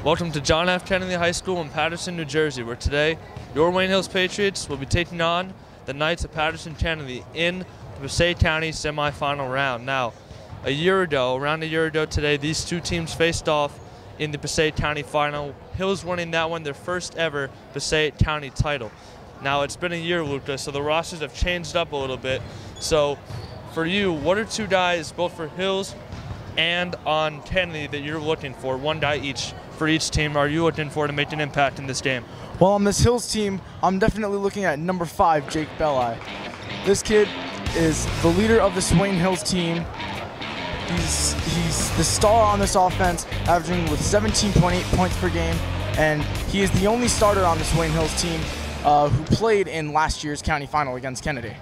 Welcome to John F. Kennedy High School in Paterson, New Jersey, where today your Wayne Hills Patriots will be taking on the Knights of Paterson Kennedy in the Passaic County semifinal round. Now, around a year ago today, these two teams faced off in the Passaic County final. Hills winning that one, their first ever Passaic County title. Now, it's been a year, Luca, so the rosters have changed up a little bit. So, for you, what are two guys, both for Hills and on Kennedy, that you're looking for? One guy each for each team are you looking for to make an impact in this game? Well, on this Hills team, I'm definitely looking at number 5, Jake Belli. This kid is the leader of this Wayne Hills team. He's the star on this offense, averaging with 17.8 points per game, and he is the only starter on this Wayne Hills team who played in last year's county final against Kennedy.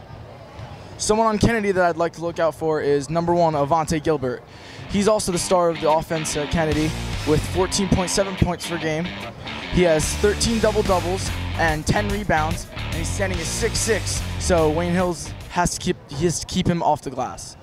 Someone on Kennedy that I'd like to look out for is number 1, Avante Gilbert. He's also the star of the offense at Kennedy with 14.7 points per game. He has 13 double-doubles and 10 rebounds, and he's standing at 6'6", so Wayne Hills has to keep him off the glass.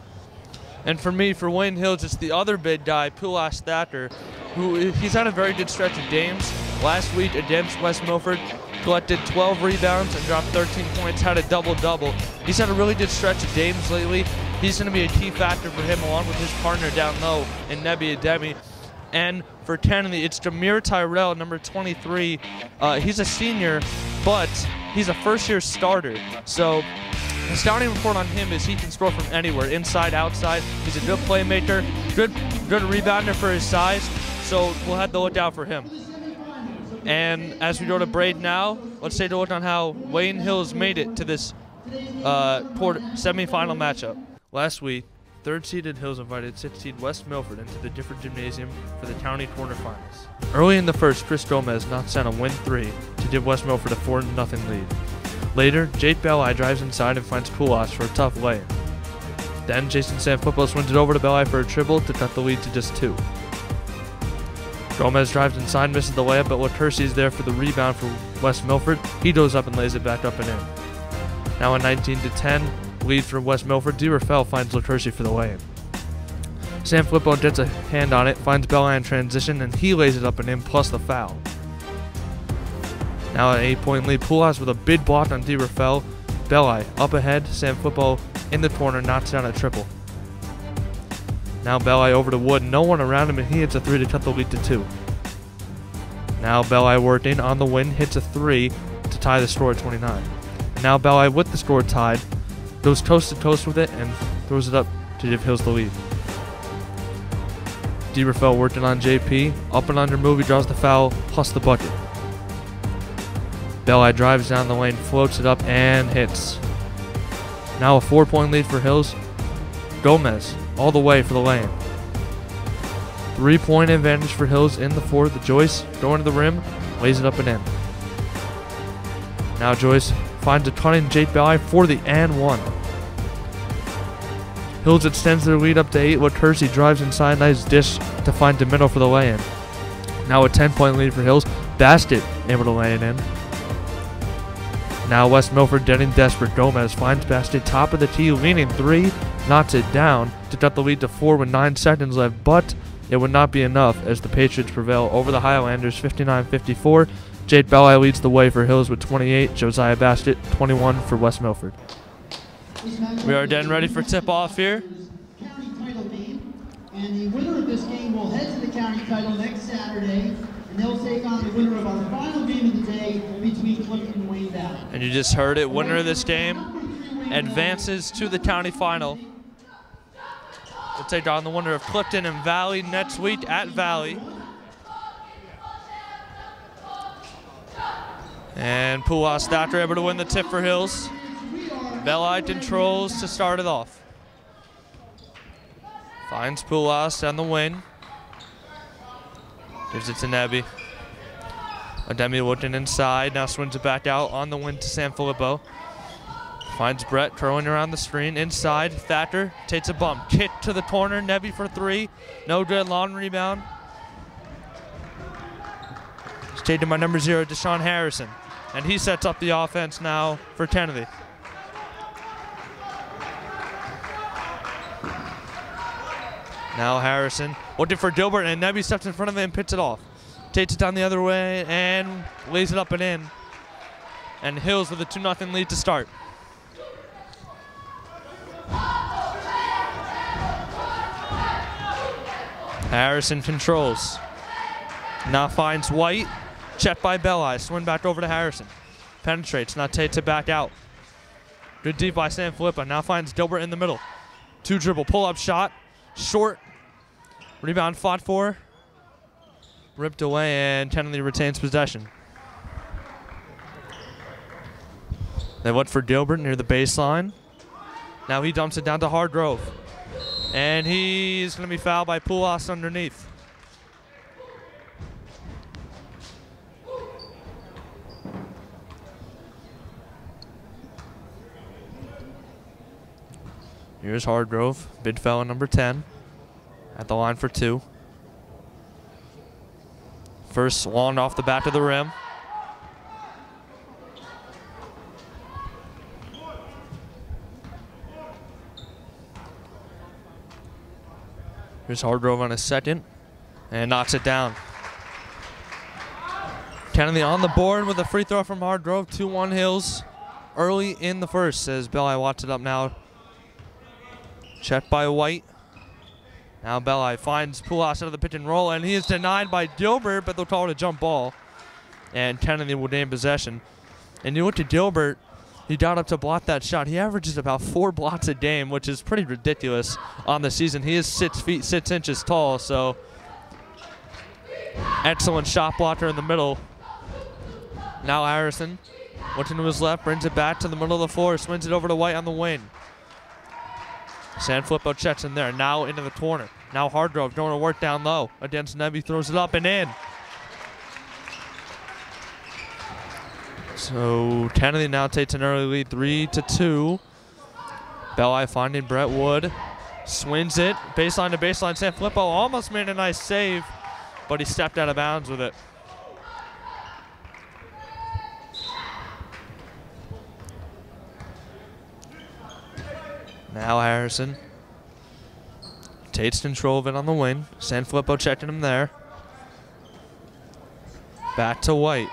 And for me, for Wayne Hills, it's the other big guy, Pulas Thacker, who he's had a very good stretch of games. Last week against West Milford, collected 12 rebounds and dropped 13 points, had a double-double. He's had a really good stretch of games lately. He's going to be a key factor for him, along with his partner down low in Nebi Ademi. And for Kennedy, it's Jameer Tyrell, number 23. He's a senior, but he's a first-year starter. So the scouting report on him is he can score from anywhere, inside, outside. He's a good playmaker, good rebounder for his size. So we'll have to look out for him. And as we go to break now, let's take a look on how Wayne Hills made it to this semifinal matchup. Last week, third-seeded Hills invited 6th-seed West Milford into the different gymnasium for the county quarterfinals. Early in the first, Chris Gomez knocked down a win 3 to give West Milford a 4-0 lead. Later, Jake Belli drives inside and finds Pulas for a tough lay-in. Then, Jason Sanfilippo swings it over to Belli for a triple to cut the lead to just 2. Gomez drives inside, misses the layup, but Laczko is there for the rebound for West Milford. He goes up and lays it back up and in. Now a 19-10 lead for West Milford. DeRafael finds Laczko for the lay-in. Sanfilippo gets a hand on it, finds Belli in transition, and he lays it up and in, plus the foul. Now an 8-point lead. Pulas with a big block on DeRafael. Belli up ahead. Sanfilippo in the corner knocks down a triple. Now Belli over to Wood. No one around him, and he hits a 3 to cut the lead to 2. Now Belli working on the win, hits a 3 to tie the score at 29. And now Belli with the score tied, goes coast to coast with it and throws it up to give Hills the lead. DeRafael working on JP, up and under move, he draws the foul plus the bucket. Belli drives down the lane, floats it up and hits. Now a 4-point lead for Hills. Gomez all the way for the lane. 3-point advantage for Hills in the fourth. Joyce going to the rim, lays it up and in. Now Joyce finds a cutting Jake Belli for the and 1. Hills extends their lead up to 8. Laczko drives inside, nice dish to find DeMitto for the lay-in. Now a 10-point lead for Hills. Basket able to lay it in. Now West Milford getting desperate. Gomez finds Basket top of the tee, leaning 3, knocks it down to cut the lead to 4 with 9 seconds left, but it would not be enough as the Patriots prevail over the Highlanders 59-54. Jake Belli leads the way for Hills with 28, Josiah Basket 21 for West Milford. We are getting ready for tip-off here. County title game, and the winner of this game will head to the county title next Saturday, and they'll take on the winner of our final game of the day between Clifton and Wayne Valley. And you just heard it, winner of this game advances to the county final. We'll take on the winner of Clifton and Valley next week at Valley. And Pulas Thacker able to win the tip for Hills. Belli controls to start it off. Finds Pulas on the win. Gives it to Nebi. Ademi looking inside, now swings it back out on the win to Sanfilippo. Finds Brett curling around the screen inside. Thacker takes a bump. Kick to the corner. Nebi for 3. No good. Long rebound. It's taken by number 0, Deshaun Harrison. And he sets up the offense now for Kennedy. Now Harrison looking for Gilbert, and Nebi steps in front of him and picks it off. Takes it down the other way and lays it up and in. And Hills with a 2-0 lead to start. Harrison controls. Now finds White. Checked by Belli. Swing back over to Harrison. Penetrates. Now takes it back out. Good deep by Sanfilippo. Now finds Dilbert in the middle. 2-dribble pull-up shot. Short. Rebound fought for. Ripped away, and Kennedy retains possession. They went for Dilbert near the baseline. Now he dumps it down to Hargrove. And he's going to be fouled by Poulos underneath. Here's Hargrove, big fella number 10, at the line for 2. First wand off the back of the rim. Here's Hargrove on his second, and knocks it down. Kennedy on the board with a free throw from Hargrove. 2-1 Hills early in the first as Belli watches it up now. Checked by White. Now Belli finds Poulos out of the pick and roll, and he is denied by Dilbert, but they'll call it a jump ball. And Kennedy will gain possession. And you look at Dilbert, he got up to block that shot. He averages about 4 blocks a game, which is pretty ridiculous on the season. He is 6 feet 6 inches tall, so excellent shot blocker in the middle. Now Harrison, looking to his left, brings it back to the middle of the floor, swings it over to White on the wing. Sanfilippo checks in there, now into the corner. Now Hargrove doing a work down low against Nebby, throws it up and in. So Kennedy now takes an early lead, 3-2. Belli finding Brett Wood, swings it, baseline to baseline. Sanfilippo almost made a nice save, but he stepped out of bounds with it. Now Harrison takes control of it on the wing. Sanfilippo checking him there. Back to White.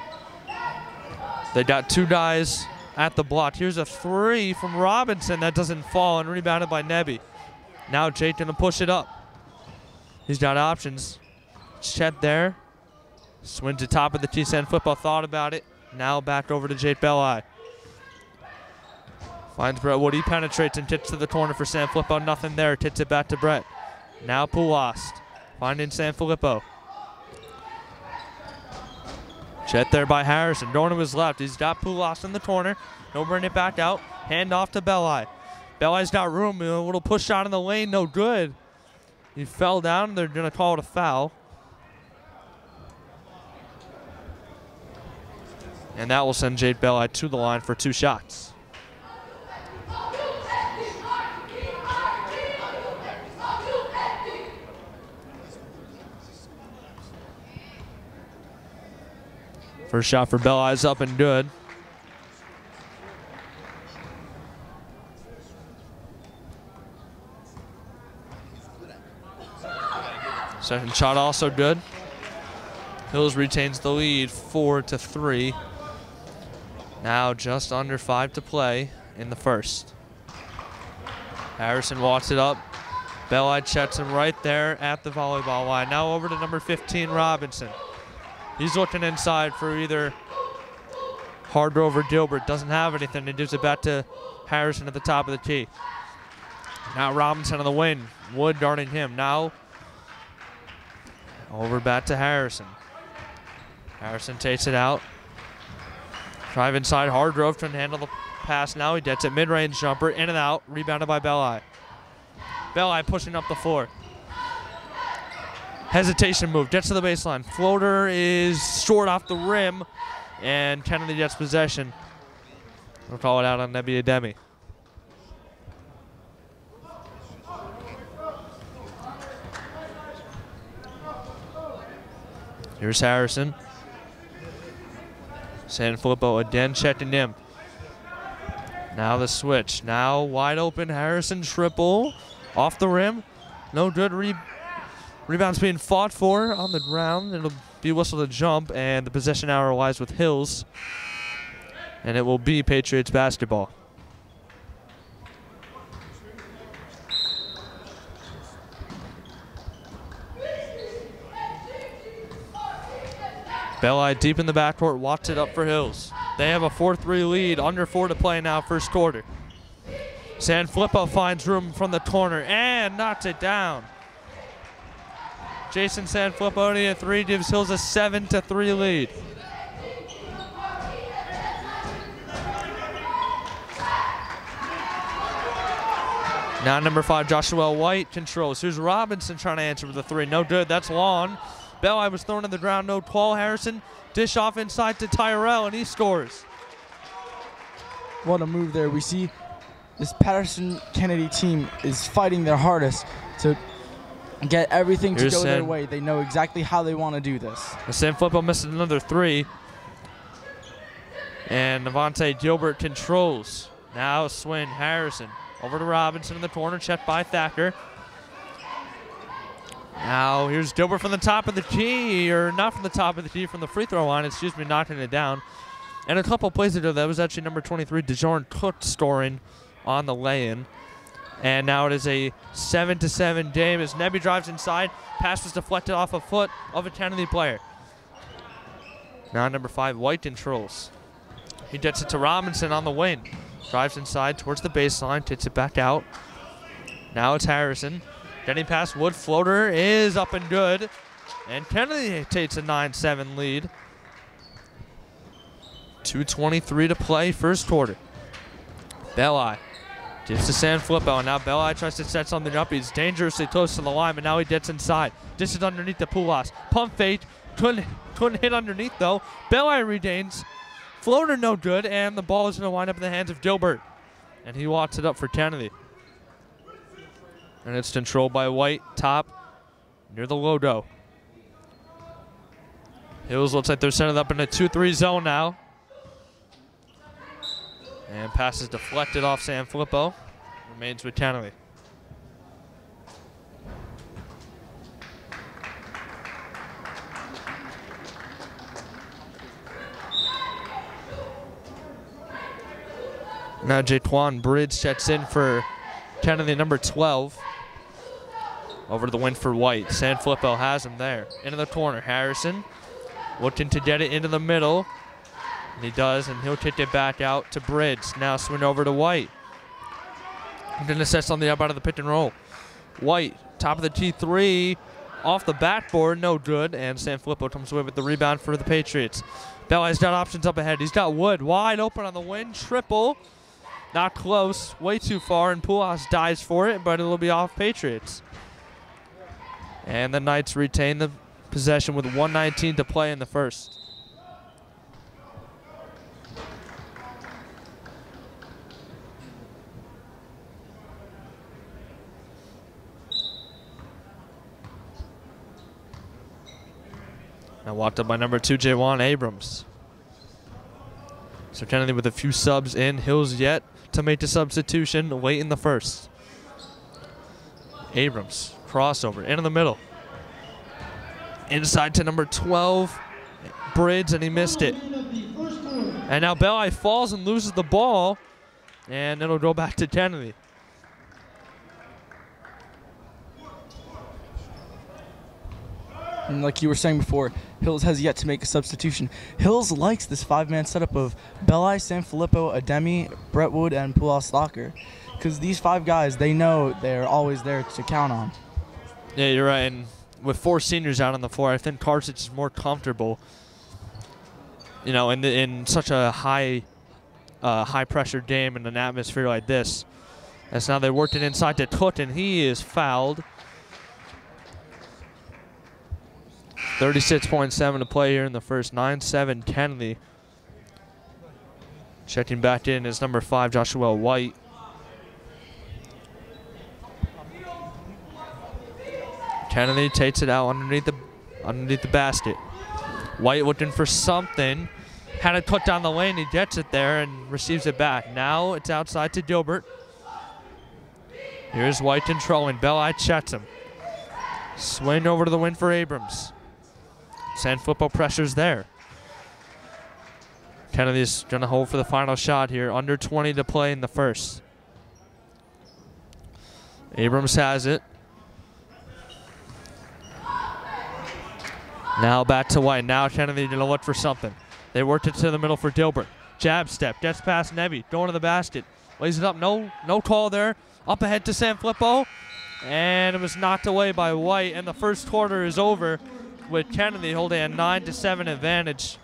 They got 2 guys at the block. Here's a 3 from Robinson that doesn't fall, and rebounded by Nebby. Now Jake gonna push it up. He's got options. Chet there. Swings to top of the T. Sanfilippo thought about it. Now back over to Jake Belli. Finds Brett Wood. He penetrates and kicks to the corner for Sanfilippo. Nothing there. Kicks it back to Brett. Now Poulos finding Sanfilippo. Chet there by Harrison. Going to his left. He's got Poulos in the corner. He'll bring it back out. Hand off to Belli. Belli's got room. A little push shot in the lane. No good. He fell down. They're going to call it a foul. And that will send Jake Belli to the line for 2 shots. First shot for Belli is up and good. Second shot also good. Hills retains the lead 4-3. Now just under 5 to play in the first. Harrison walks it up. Belli checks him right there at the volleyball line. Now over to number 15, Robinson. He's looking inside for either Hargrove or Dilbert. Doesn't have anything. He gives it back to Harrison at the top of the tee. Now Robinson on the wing. Wood guarding him. Now over back to Harrison. Harrison takes it out. Drive inside. Hargrove trying to handle the pass. Now he gets it. Mid-range jumper. In and out. Rebounded by Belli. Belli pushing up the floor. Hesitation move, gets to the baseline. Floater is short off the rim, and Kennedy gets possession. We'll call it out on Nebby Ademi. Here's Harrison. Sanfilippo again checking him. Now the switch. Now wide open Harrison triple off the rim. No good Rebound's being fought for on the ground. It'll be whistled a jump, and the possession arrow lies with Hills. And it will be Patriots basketball. Belli deep in the backcourt, watch it up for Hills. They have a 4-3 lead, under 4 to play now, first quarter. Sanfilippo finds room from the corner and knocks it down. Jason Sanfilippo only a 3 gives Hills a 7-3 lead. Now number 5, Joshua White controls. Here's Robinson trying to answer with a 3. No good, that's long. Belli was thrown to the ground, no call. Harrison dish off inside to Tyrell, and he scores. What a move there. We see this Patterson-Kennedy team is fighting their hardest to get everything to go their way. They know exactly how they want to do this. Sanfilippo misses another 3. And Devontae Gilbert controls. Now Swin, Harrison. Over to Robinson in the corner, checked by Thacker. Now here's Gilbert from the top of the key, or not from the top of the key, from the free throw line, excuse me, knocking it down. And a couple plays ago, that was actually number 23, DeJorn Cook scoring on the lay-in. And now it is a 7-7 game as Nebby drives inside. Pass was deflected off a foot of a Kennedy player. Now number 5, White controls. He gets it to Robinson on the wing. Drives inside towards the baseline, takes it back out. Now it's Harrison. Getting past Wood, floater is up and good. And Kennedy takes a 9-7 lead. 2:23 to play, first quarter. Belli gives to Sanfilippo, and now Belli tries to set something up. He's dangerously close to the line, but now he gets inside. This is underneath the Pulas. Pump fake, couldn't hit underneath though. Belli regains. Floater no good, and the ball is going to wind up in the hands of Gilbert. And he walks it up for Kennedy. And it's controlled by White, top, near the logo. Hills looks like they're setting up in a 2-3 zone now. And pass is deflected off Sanfilippo. Remains with Kennedy. Now Jaquan Bridge checks in for Kennedy, number 12. Over to the win for White. Sanfilippo has him there. Into the corner. Harrison looking to get it into the middle. And he does, and he'll kick it back out to Bridge. Now swing over to White. He's going to set something up out of the pick and roll. White, top of the T3, off the backboard, no good. And Sanfilippo comes away with the rebound for the Patriots. Belli's got options up ahead. He's got Wood wide open on the wing. Triple. Not close. Way too far, and Pulas dives for it, but it'll be off Patriots. And the Knights retain the possession with 1:19 to play in the first. Now walked up by number 2, Jawan Abrams. So Kennedy with a few subs in. Hills yet to make the substitution late in the first. Abrams, crossover, into the middle. Inside to number 12, Bridge, and he missed it. And now Belli falls and loses the ball, and it'll go back to Kennedy. And like you were saying before, Hills has yet to make a substitution. Hills likes this 5-man setup of Belli, Sanfilippo, Ademi, Brentwood, and Pulas Locker. Because these 5 guys, they know they're always there to count on. Yeah, you're right. And with 4 seniors out on the floor, I think Carthage is more comfortable, you know, in such a high-pressure game in an atmosphere like this. As now they worked it inside to Cook, and he is fouled. 36.7 to play here in the first. 9-7 Kennedy. Checking back in is number 5, Joshua White. Kennedy takes it out underneath the basket. White looking for something. Had it put down the lane. He gets it there and receives it back. Now it's outside to Gilbert. Here's White controlling. Belli checks him. Swing over to the wing for Abrams. Sanfilippo pressures there. Kennedy's going to hold for the final shot here. Under 20 to play in the first. Abrams has it. Now back to White. Now Kennedy going to look for something. They worked it to the middle for Dilbert. Jab step. Gets past Nebby. Going to the basket. Lays it up. No call there. Up ahead to Sanfilippo. And it was knocked away by White. And the first quarter is over with Kennedy holding a 9-7 advantage.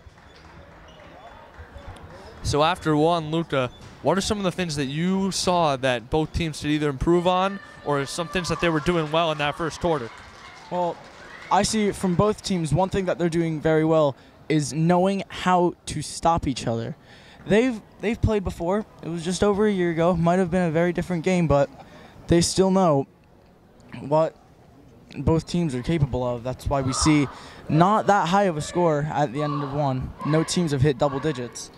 So after one, Luca, what are some of the things that you saw that both teams should either improve on or some things that they were doing well in that first quarter? Well, I see from both teams one thing that they're doing very well is knowing how to stop each other. They've played before. It was just over a year ago. Might have been a very different game, but they still know what both teams are capable of. That's why we see not that high of a score at the end of one. No teams have hit double digits.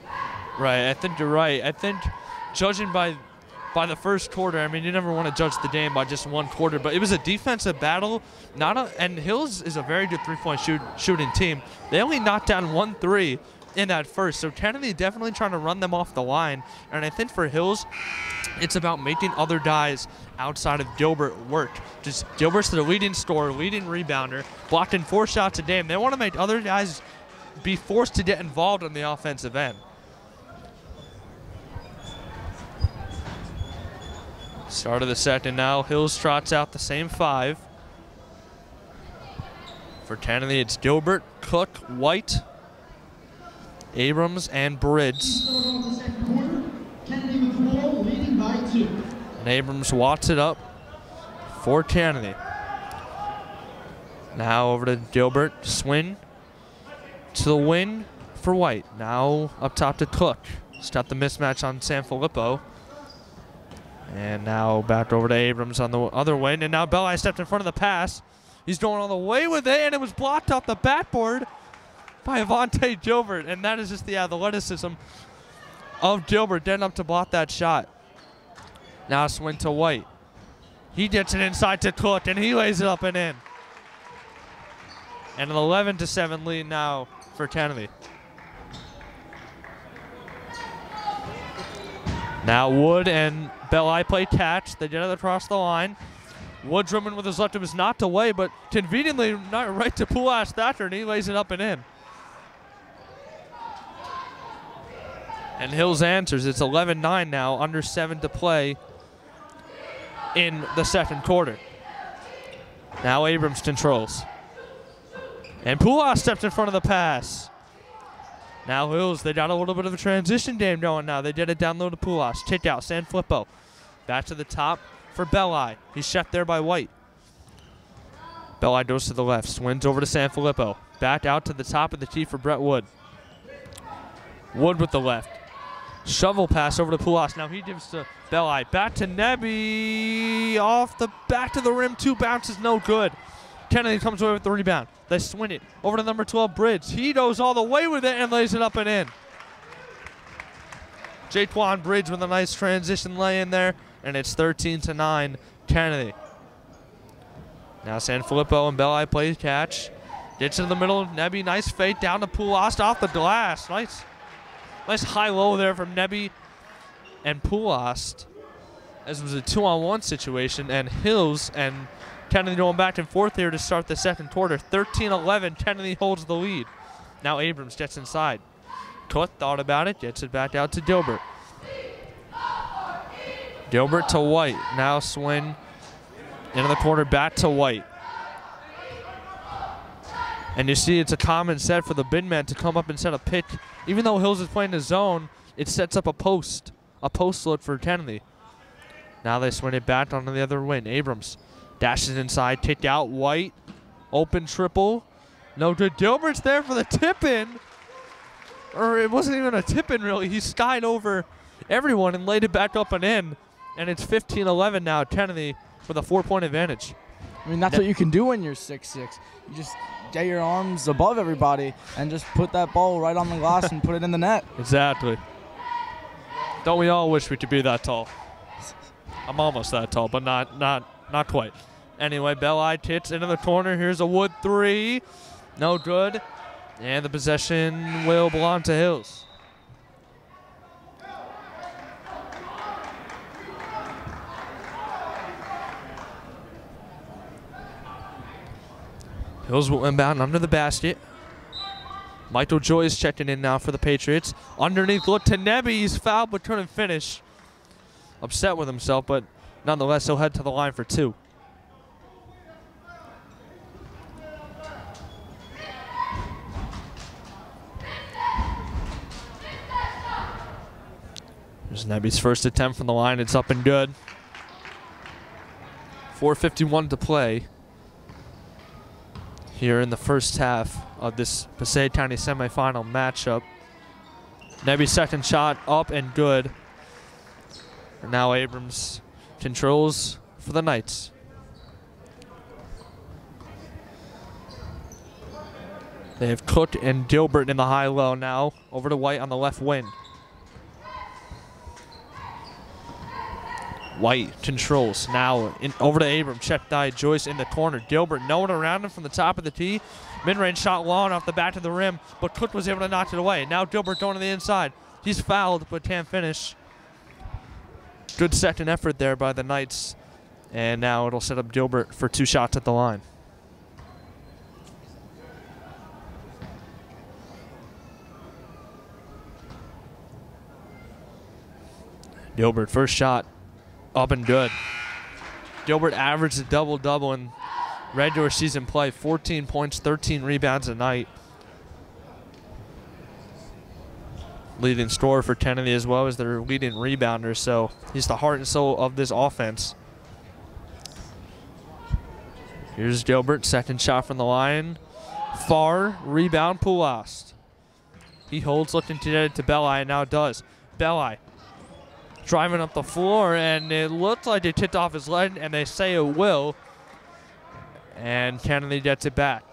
Right, I think you're right. I think judging by the first quarter, I mean, you never want to judge the game by just one quarter, but it was a defensive battle. And Hills is a very good three-point shooting team. They only knocked down 1 3 in that first, so Kennedy definitely trying to run them off the line. And I think for Hills, it's about making other guys outside of Dilbert work. Just Dilbert's the leading scorer, leading rebounder, blocking 4 shots a game. They want to make other guys be forced to get involved on the offensive end. Start of the second now. Hills trots out the same 5. For Kennedy, it's Dilbert, Cook, White, Abrams, and Bridge. And Abrams wats it up for Kennedy. Now over to Dilbert. Swing to the wing for White. Now up top to Cook. Stop the mismatch on Sanfilippo. And now back over to Abrams on the other wing. And now Belli stepped in front of the pass. He's going all the way with it, and it was blocked off the backboard by Avante Dilbert. And that is just the athleticism of Dilbert getting up to block that shot. Now swing to White. He gets it inside to Cook, and he lays it up and in. And an 11-7 lead now for Kennedy. Now Wood and Belli play catch. They get it across the line. Wood dribbling with his left, it was knocked away, but conveniently not right to Pulas Thatcher, and he lays it up and in. And Hills answers. It's 11-9 now, under 7 to play in the second quarter. Now Abrams controls. And Pulas steps in front of the pass. Now Hills, they got a little bit of a transition game going now. They did it down low to Pulas. Kick out, Sanfilippo. Back to the top for Belli. He's shut there by White. Belli goes to the left, swings over to Sanfilippo. Back out to the top of the tee for Brett Wood. Wood with the left. Shovel pass over to Pulas. Now he gives to Belli. Back to Nebby. Off the back to the rim. 2 bounces, no good. Kennedy comes away with the rebound. They swing it over to number 12, Bridge. He goes all the way with it and lays it up and in. Jaquan Bridge with a nice transition lay in there, and it's 13-9, Kennedy. Now Sanfilippo and Belli play catch. Gets in the middle, Nebby, nice fade down to Pulas off the glass. Nice high-low there from Nebby and Pulas. As it was a 2-on-1 situation, and Hills and Kennedy going back and forth here to start the second quarter. 13-11, Kennedy holds the lead. Now Abrams gets inside. Cook thought about it, gets it back out to Dilbert. Dilbert to White. Now swing into the corner, back to White. And you see it's a common set for the big man to come up and set a pick. Even though Hills is playing the zone, it sets up a post look for Kennedy. Now they swing it back onto the other wing. Abrams dashes inside, kicked out, White, open triple. No good. Dilbert's there for the tip-in. Or it wasn't even a tip-in, really. He skied over everyone and laid it back up and in. And it's 15-11 now, Kennedy with a 4-point advantage. I mean, that's what you can do when you're 6'6". You just get your arms above everybody and just put that ball right on the glass and put it in the net. Exactly. Don't we all wish we could be that tall? I'm almost that tall, but not quite. Anyway, Belli tits into the corner. Here's a wood three. No good. And the possession will belong to Hills. Hills will inbound under the basket. Michael Joy is checking in now for the Patriots. Underneath look to Nebby. He's fouled but couldn't finish. Upset with himself, but nonetheless he'll head to the line for two. Here's Nebby's first attempt from the line. It's up and good. 4:51 to play here in the first half of this Passaic County semifinal matchup. Nebby's second shot up and good. And now Abrams controls for the Knights. They have Cook and Gilbert in the high-low now. Over to White on the left wing. White controls now over to Abrams. Check by Joyce in the corner. Gilbert, no one around him from the top of the tee. Mid-range shot long off the back of the rim, but Cook was able to knock it away. Now Gilbert going to the inside. He's fouled, but can't finish. Good second effort there by the Knights. And now it'll set up Gilbert for two shots at the line. Gilbert, first shot. Up and good. Gilbert averaged a double-double in regular season play. 14 points, 13 rebounds a night. Leading scorer for Kennedy as well as their leading rebounder. So he's the heart and soul of this offense. Here's Gilbert, second shot from the line. Far, rebound, Poulas. He holds, looking to get it to Belli, and now does. Belli driving up the floor, and it looks like they tipped off his leg, and they say it will. And Kennedy gets it back.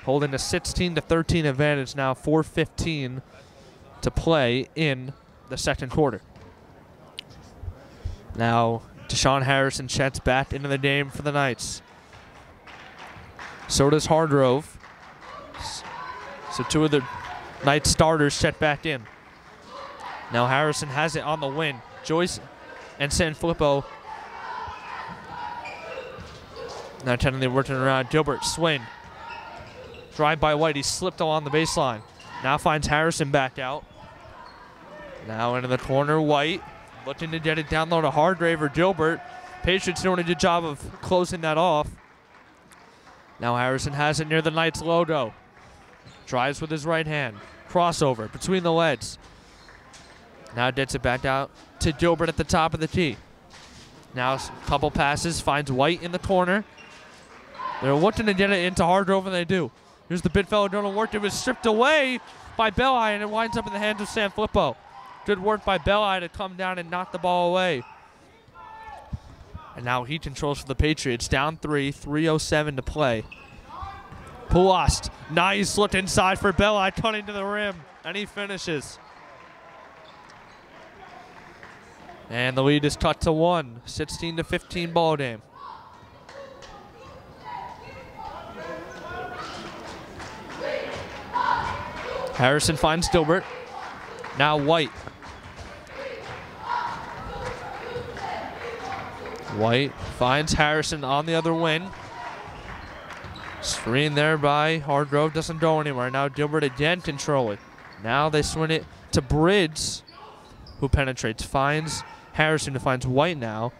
Holding a 16-13 advantage now, 4:15 to play in the second quarter. Now, Deshaun Harrison checks back into the game for the Knights. So does Hargrove. So two of the Knights starters check back in. Now Harrison has it on the wing. Joyce and Sanfilippo. Now Kennedy working around. Gilbert, swing. Drive by White. He slipped along the baseline. Now finds Harrison back out. Now into the corner, White. Looking to get it down low to Hargrave or Gilbert. Patriots doing a good job of closing that off. Now Harrison has it near the Knights logo. Drives with his right hand. Crossover between the legs. Now gets it back out to Gilbert at the top of the tee. Now a couple passes, finds White in the corner. They're looking to get it into Hargrove, and they do. Here's the big fellow doing the work. It was stripped away by Belli, and it winds up in the hands of Sanfilippo. Good work by Belli to come down and knock the ball away. And now he controls for the Patriots. Down 3:07 to play. Poulas, nice look inside for Belli, cutting to the rim, and he finishes. And the lead is cut to 1, 16-15 ball game. Harrison finds Gilbert. Now White. White finds Harrison on the other wing. Screen there by Hargrove, doesn't go anywhere. Now Gilbert again controlling. Now they swing it to Bridge, who penetrates, finds Harrison, who finds White now.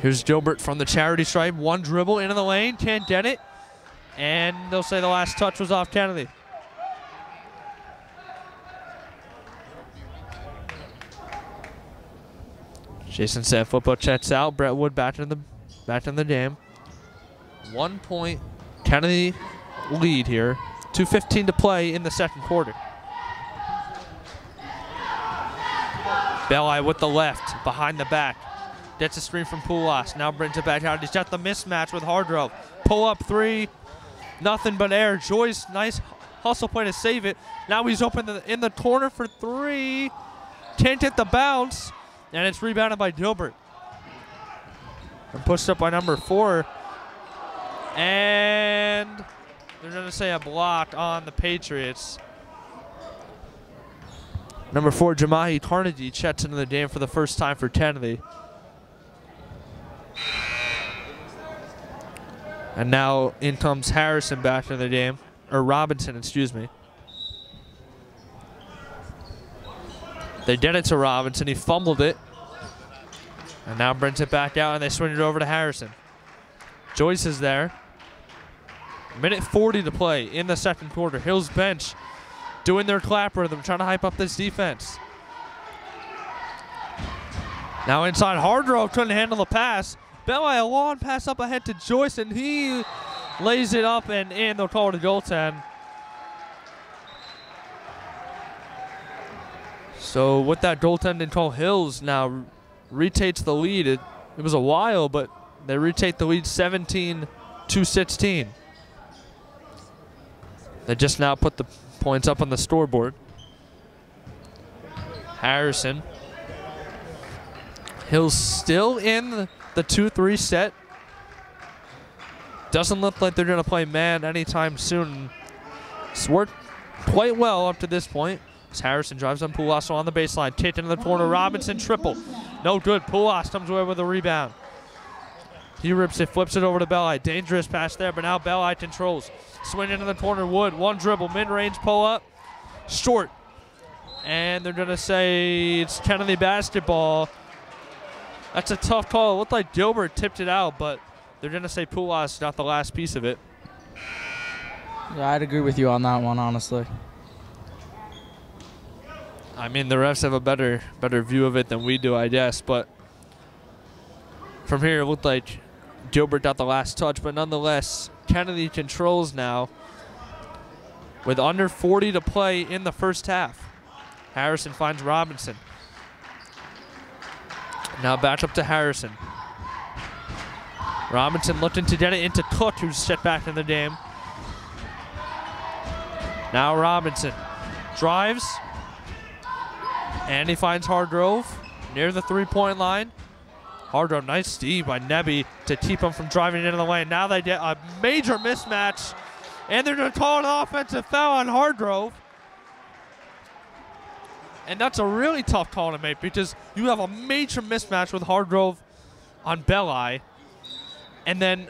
Here's Gilbert from the charity stripe. One dribble into the lane, can't get it. And they'll say the last touch was off Kennedy. Jason Sanfilippo checks out. Brett Wood back in the game. 1 point Kennedy lead here. 2:15 to play in the second quarter. Belli with the left, behind the back. Gets a screen from Poulas. Now brings it back out. He's got the mismatch with Hargrove. Pull up three. Nothing but air. Joyce, nice hustle play to save it. Now he's open in the corner for three. Can't hit the bounce. And it's rebounded by Gilbert. and pushed up by number 4. And they're going to say a block on the Patriots. Number 4, Jamahi Carnegie checks into the game for the first time for Kennedy. And now in comes Harrison back into the game, or Robinson, excuse me. They did it to Robinson. He fumbled it. And now brings it back out, and they swing it over to Harrison. Joyce is there. Minute 40 to play in the second quarter. Hill's bench doing their clap rhythm, trying to hype up this defense. Now inside, Hardrow couldn't handle the pass. Belli, a long pass up ahead to Joyce, and he lays it up and in. They'll call it a goaltend. So with that goaltending call, Hills now retakes the lead. It was a while, but they retake the lead 17-16. They just now put the points up on the scoreboard. Harrison. Hills still in the 2-3 set. Doesn't look like they're going to play man anytime soon. It's worked quite well up to this point. As Harrison drives on Pulas on the baseline. Kicked into the corner. Robinson triple. No good. Pulas comes away with a rebound. He rips it, flips it over to Belli. Dangerous pass there, but now Belli controls. Swing into the corner. Wood, one dribble, mid-range pull up. Short. And they're going to say it's Kennedy basketball. That's a tough call. It looked like Gilbert tipped it out, but they're going to say Pulas got the last piece of it. Yeah, I'd agree with you on that one, honestly. I mean, the refs have a better view of it than we do, I guess, but from here it looked like Gilbert got the last touch, but nonetheless, Kennedy controls now with under 40 to play in the first half. Harrison finds Robinson. Now back up to Harrison. Robinson looking to get it into Cook, who's set back in the game. Now Robinson drives, and he finds Hargrove near the three-point line. Hargrove, nice steal by Nebby to keep him from driving into the lane. Now they get a major mismatch, and they're going to call an offensive foul on Hargrove. And that's a really tough call to make because you have a major mismatch with Hargrove on Belli. And then,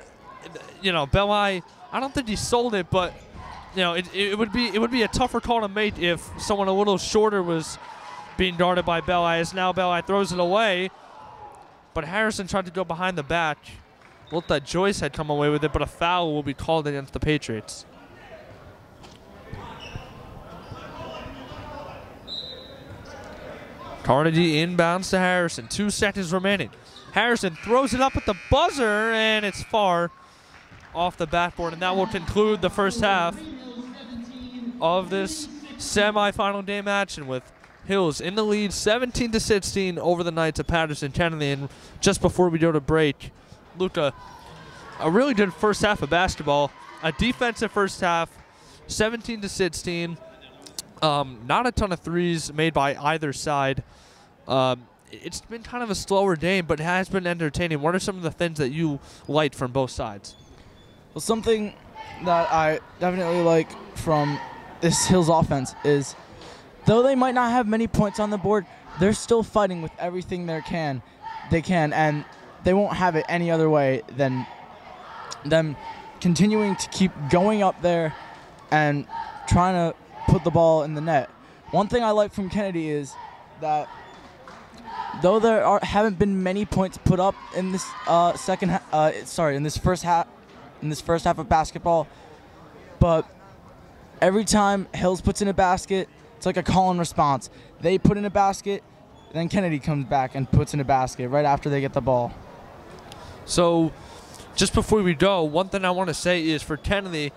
you know, Belli, I don't think he sold it, but, you know, it would be a tougher call to make if someone a little shorter was being guarded by Belli, as now Belli throws it away. But Harrison tried to go behind the back. Looked like Joyce had come away with it, but a foul will be called against the Patriots. Carnegie inbounds to Harrison. 2 seconds remaining. Harrison throws it up at the buzzer, and it's far off the backboard, and that will conclude the first half of this semifinal game action with Hills in the lead 17-16 over the Knights of Paterson Kennedy. And just before we go to break, Luca, a really good first half of basketball, a defensive first half, 17-16. Not a ton of threes made by either side. It's been kind of a slower game, but it has been entertaining. What are some of the things that you liked from both sides? Well, something that I definitely like from this Hills offense is, though they might not have many points on the board, they're still fighting with everything they can, and they won't have it any other way than them continuing to keep going up there and trying to put the ball in the net. One thing I like from Kennedy is that though there haven't been many points put up in this in this first half of basketball, but every time Hills puts in a basket, it's like a call and response. They put in a basket, then Kennedy comes back and puts in a basket right after they get the ball. So, just before we go, one thing I want to say is for Kennedy,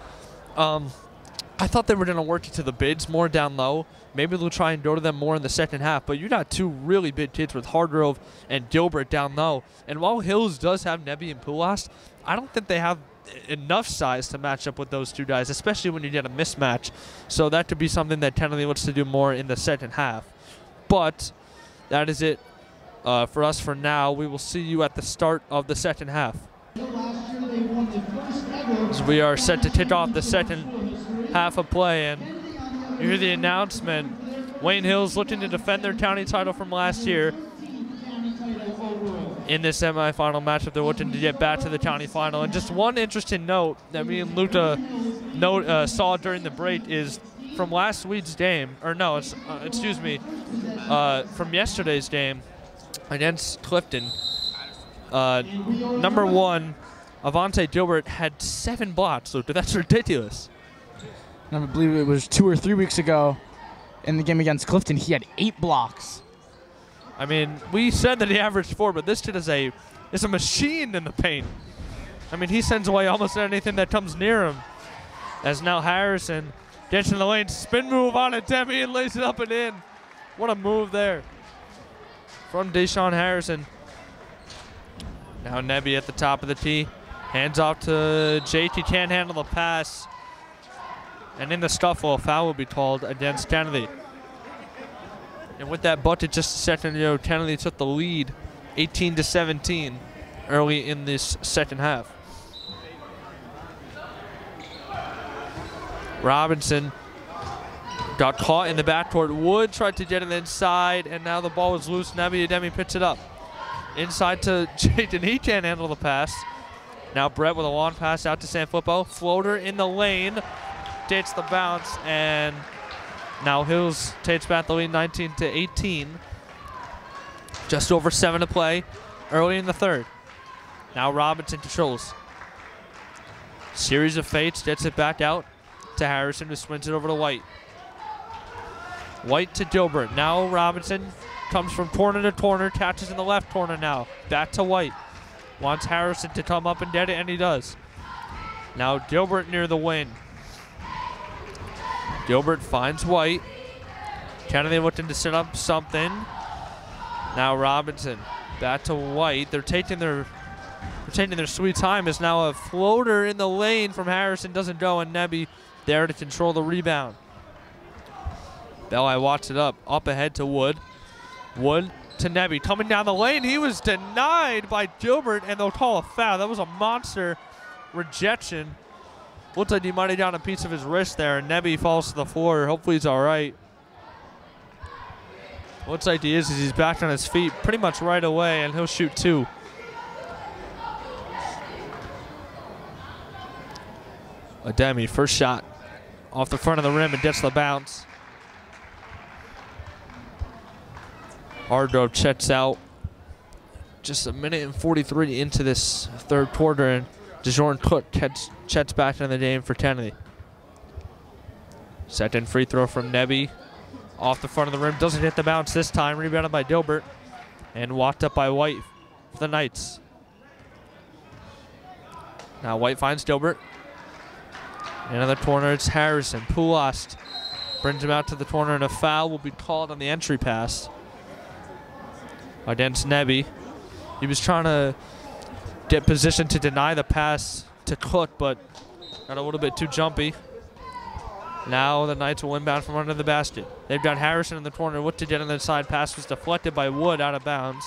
I thought they were going to work it to the bigs more down low. Maybe they'll try and go to them more in the second half, but you got 2 really big kids with Hargrove and Gilbert down low. And while Hills does have Nebby and Pulas, I don't think they have enough size to match up with those 2 guys, especially when you get a mismatch. So that could be something that Kennedy looks to do more in the second half. But that is it for us for now. We will see you at the start of the second half. As we are set to kick off the second half of play, and you hear the announcement. Wayne Hill's looking to defend their county title from last year. In this semifinal matchup, they're looking to get back to the county final. And just one interesting note that me and Luca saw during the break is from last week's game, or no, excuse me, from yesterday's game against Clifton. Number one, Avante Gilbert had 7 blocks, Luca. That's ridiculous. I believe it was 2 or 3 weeks ago in the game against Clifton, he had 8 blocks. I mean, we said that he averaged 4, but this kid is a machine in the paint. I mean, he sends away almost anything that comes near him. As now Harrison gets in the lane, spin move on it, Demi, and lays it up and in. What a move there from Deshaun Harrison. Now Nebby at the top of the tee. Hands off to Jake. He can't handle the pass. And in the scuffle, a foul will be called against Kennedy. And with that bucket just a second ago, Kennedy took the lead 18-17 early in this second half. Robinson got caught in the backcourt. Wood tried to get it inside, and now the ball was loose. Nebby Ademi picks it up. Inside to Jake, and he can't handle the pass. Now Brett with a long pass out to Sanfilippo. Floater in the lane. Dates the bounce, and now Hills takes back the lead 19-18. Just over 7 to play early in the third. Now Robinson controls. Series of fates, gets it back out to Harrison, who swings it over to White. White to Gilbert. Now Robinson comes from corner to corner, catches in the left corner now. Back to White. Wants Harrison to come up and get it, and he does. Now Gilbert near the win. Gilbert finds White. Kennedy looking to set up something. Now Robinson back to White. They're taking their sweet time. Is now a floater in the lane from Harrison, doesn't go, and Nebby there to control the rebound. Belli watched it up ahead to Wood. Wood to Nebby coming down the lane. He was denied by Gilbert, and they'll call a foul. That was a monster rejection. Looks like he might have gotten a piece of his wrist there, and Nebby falls to the floor. Hopefully he's all right. Looks like he is, as he's back on his feet pretty much right away, and he'll shoot 2. Ademi, first shot off the front of the rim and gets the bounce. Hardgrove checks out. Just a minute and 43 into this third quarter, and DeJordan Cook checks back in the game for Kennedy. Second free throw from Nebby. Off the front of the rim, doesn't hit the bounce this time. Rebounded by Gilbert and walked up by White for the Knights. Now White finds Gilbert. In the corner, it's Harrison. Pulost brings him out to the corner, and a foul will be called on the entry pass against Nebby. He was trying to get position to deny the pass to Cook, but got a little bit too jumpy. Now the Knights will inbound from under the basket. They've got Harrison in the corner. What to get on the side pass was deflected by Wood out of bounds.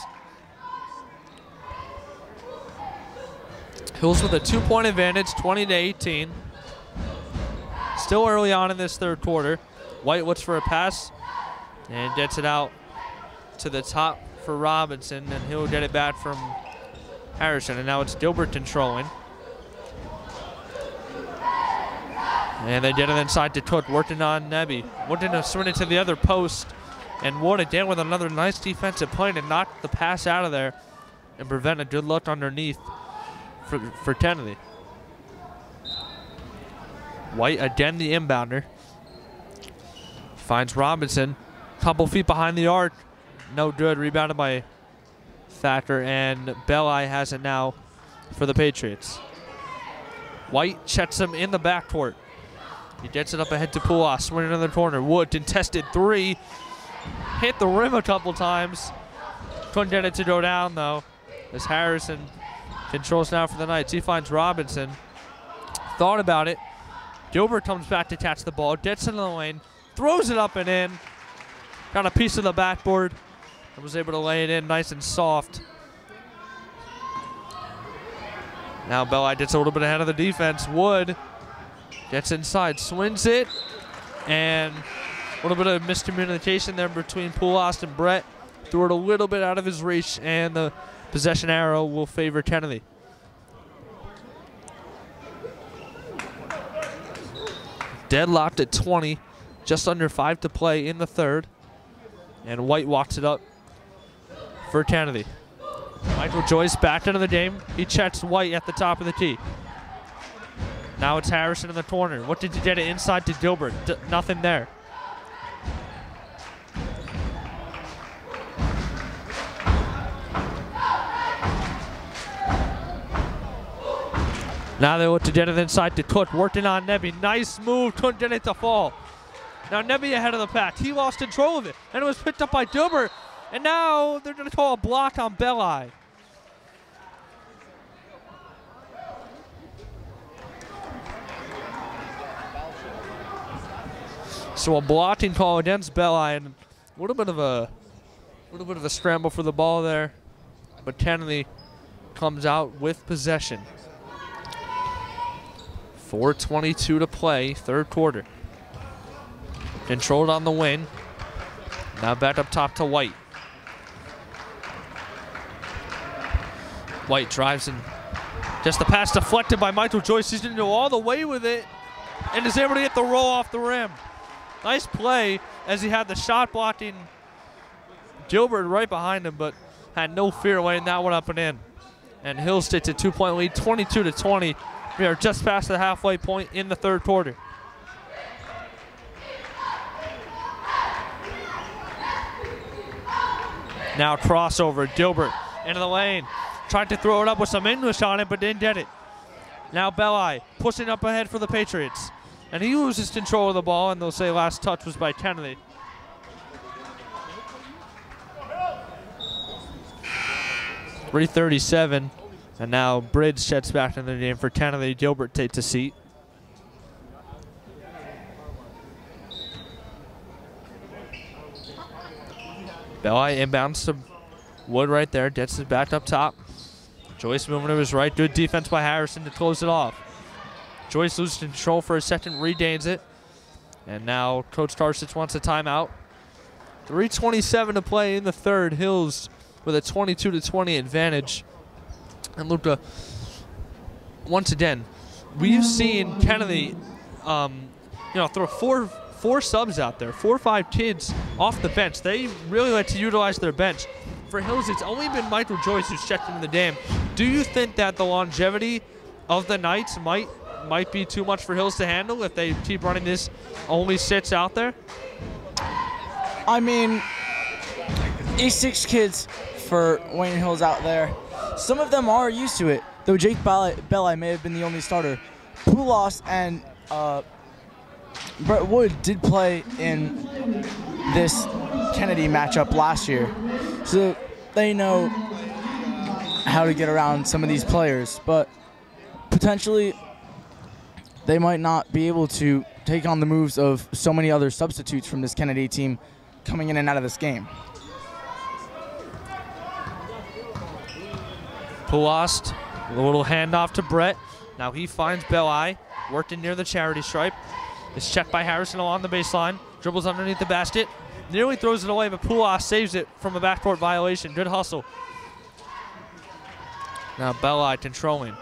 Hills with a 2-point advantage, 20-18. Still early on in this third quarter. White looks for a pass and gets it out to the top for Robinson, and he'll get it back from Harrison. And now it's Gilbert controlling. And they get it inside to Cook, working on Nebby. Looking to swing it to the other post. And Wood again with another nice defensive play to knock the pass out of there and prevent a good look underneath for Kennedy. White again the inbounder. Finds Robinson. Couple feet behind the arc. No good. Rebounded by Thacker, and Belli has it now for the Patriots. White checks him in the backcourt. He gets it up ahead to Pulost. Swinging in the corner. Wood contested 3. Hit the rim a couple times. Couldn't get it to go down though, as Harrison controls now for the Knights. He finds Robinson. Thought about it. Gilbert comes back to catch the ball. Gets into the lane. Throws it up and in. Got a piece of the backboard. and was able to lay it in nice and soft. Now Belli gets a little bit ahead of the defense. Wood gets inside, swings it, and a little bit of miscommunication there between Poulos and Brett. Threw it a little bit out of his reach, and the possession arrow will favor Kennedy. Deadlocked at 20, just under 5 to play in the third. And White walks it up for Kennedy. Michael Joyce back into the game. He checks White at the top of the tee. Now it's Harrison in the corner. What did you get it inside to Gilbert? Nothing there. Now they look to get it inside to Cook, working on Nebby. Nice move, couldn't get it to fall. Now Nebby ahead of the pack. He lost control of it, and it was picked up by Gilbert. And now they're going to call a block on Belli. So a blocking call against Belli, and a little bit of a scramble for the ball there. But Kennedy comes out with possession. 4:22 to play, third quarter. Controlled on the wing. Now back up top to White. White drives in. Just the pass deflected by Michael Joyce. He's going to go all the way with it and is able to get the roll off the rim. Nice play as he had the shot blocking Gilbert right behind him, but had no fear laying that one up and in. And Hills takes a 2-point lead, 22-20. We are just past the halfway point in the third quarter. Now crossover, Gilbert into the lane. Tried to throw it up with some English on it, but didn't get it. Now Belli pushing up ahead for the Patriots. And he loses control of the ball, and they'll say last touch was by Kennedy. .337. And now Bridge sets back in the game for Kennedy. Gilbert takes a seat. Belli inbounds to Wood right there. Gets it back up top. Joyce moving to his right. Good defense by Harrison to close it off. Joyce loses control for a second, regains it. And now Coach Karsich wants a timeout. 3:27 to play in the third. Hills with a 22-20 advantage. And Luca, once again, we've seen Kennedy, throw four subs out there, 4 or 5 kids off the bench. They really like to utilize their bench. For Hills, it's only been Michael Joyce who's checked into the game. Do you think that the longevity of the Knights might be too much for Hills to handle if they keep running this only 6 out there? I mean, E6 kids for Wayne Hills out there. Some of them are used to it, though Jake Belli may have been the only starter. Poulos and Brett Wood did play in this Kennedy matchup last year, so they know how to get around some of these players, but potentially they might not be able to take on the moves of so many other substitutes from this Kennedy team coming in and out of this game. Poulos, a little handoff to Brett. Now he finds Belli, working near the charity stripe. It's checked by Harrison along the baseline. Dribbles underneath the basket. Nearly throws it away, but Poulos saves it from a backcourt violation. Good hustle. Now Belli controlling.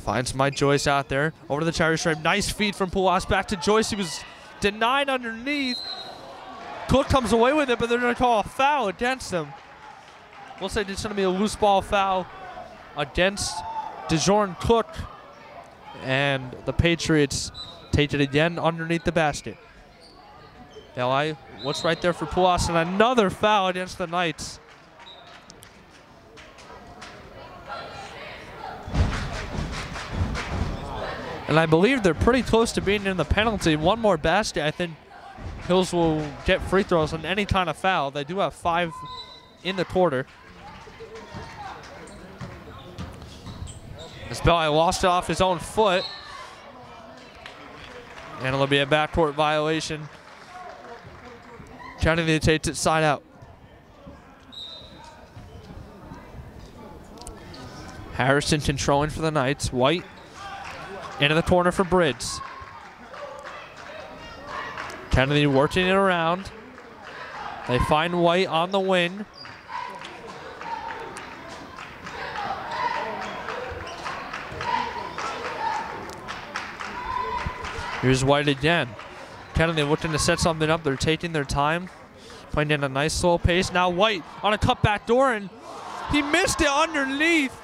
Finds Mike Joyce out there. Over to the charity stripe. Nice feed from Poulos. Back to Joyce. He was denied underneath. Cook comes away with it, but they're going to call a foul against him. We'll say it's going to be a loose ball foul against DeJordan Cook. And the Patriots take it again underneath the basket. Belli, what's right there for Poulos, and another foul against the Knights. And I believe they're pretty close to being in the penalty. One more basket, I think Hills will get free throws on any kind of foul. They do have 5 in the quarter. As Belli lost it off his own foot. And it'll be a backcourt violation. Kennedy takes it side out. Harrison controlling for the Knights. White into the corner for Briggs. Kennedy working it around. They find White on the wing. Here's White again. Kennedy looking to set something up. They're taking their time, playing in a nice slow pace. Now White on a cutback door, and he missed it underneath.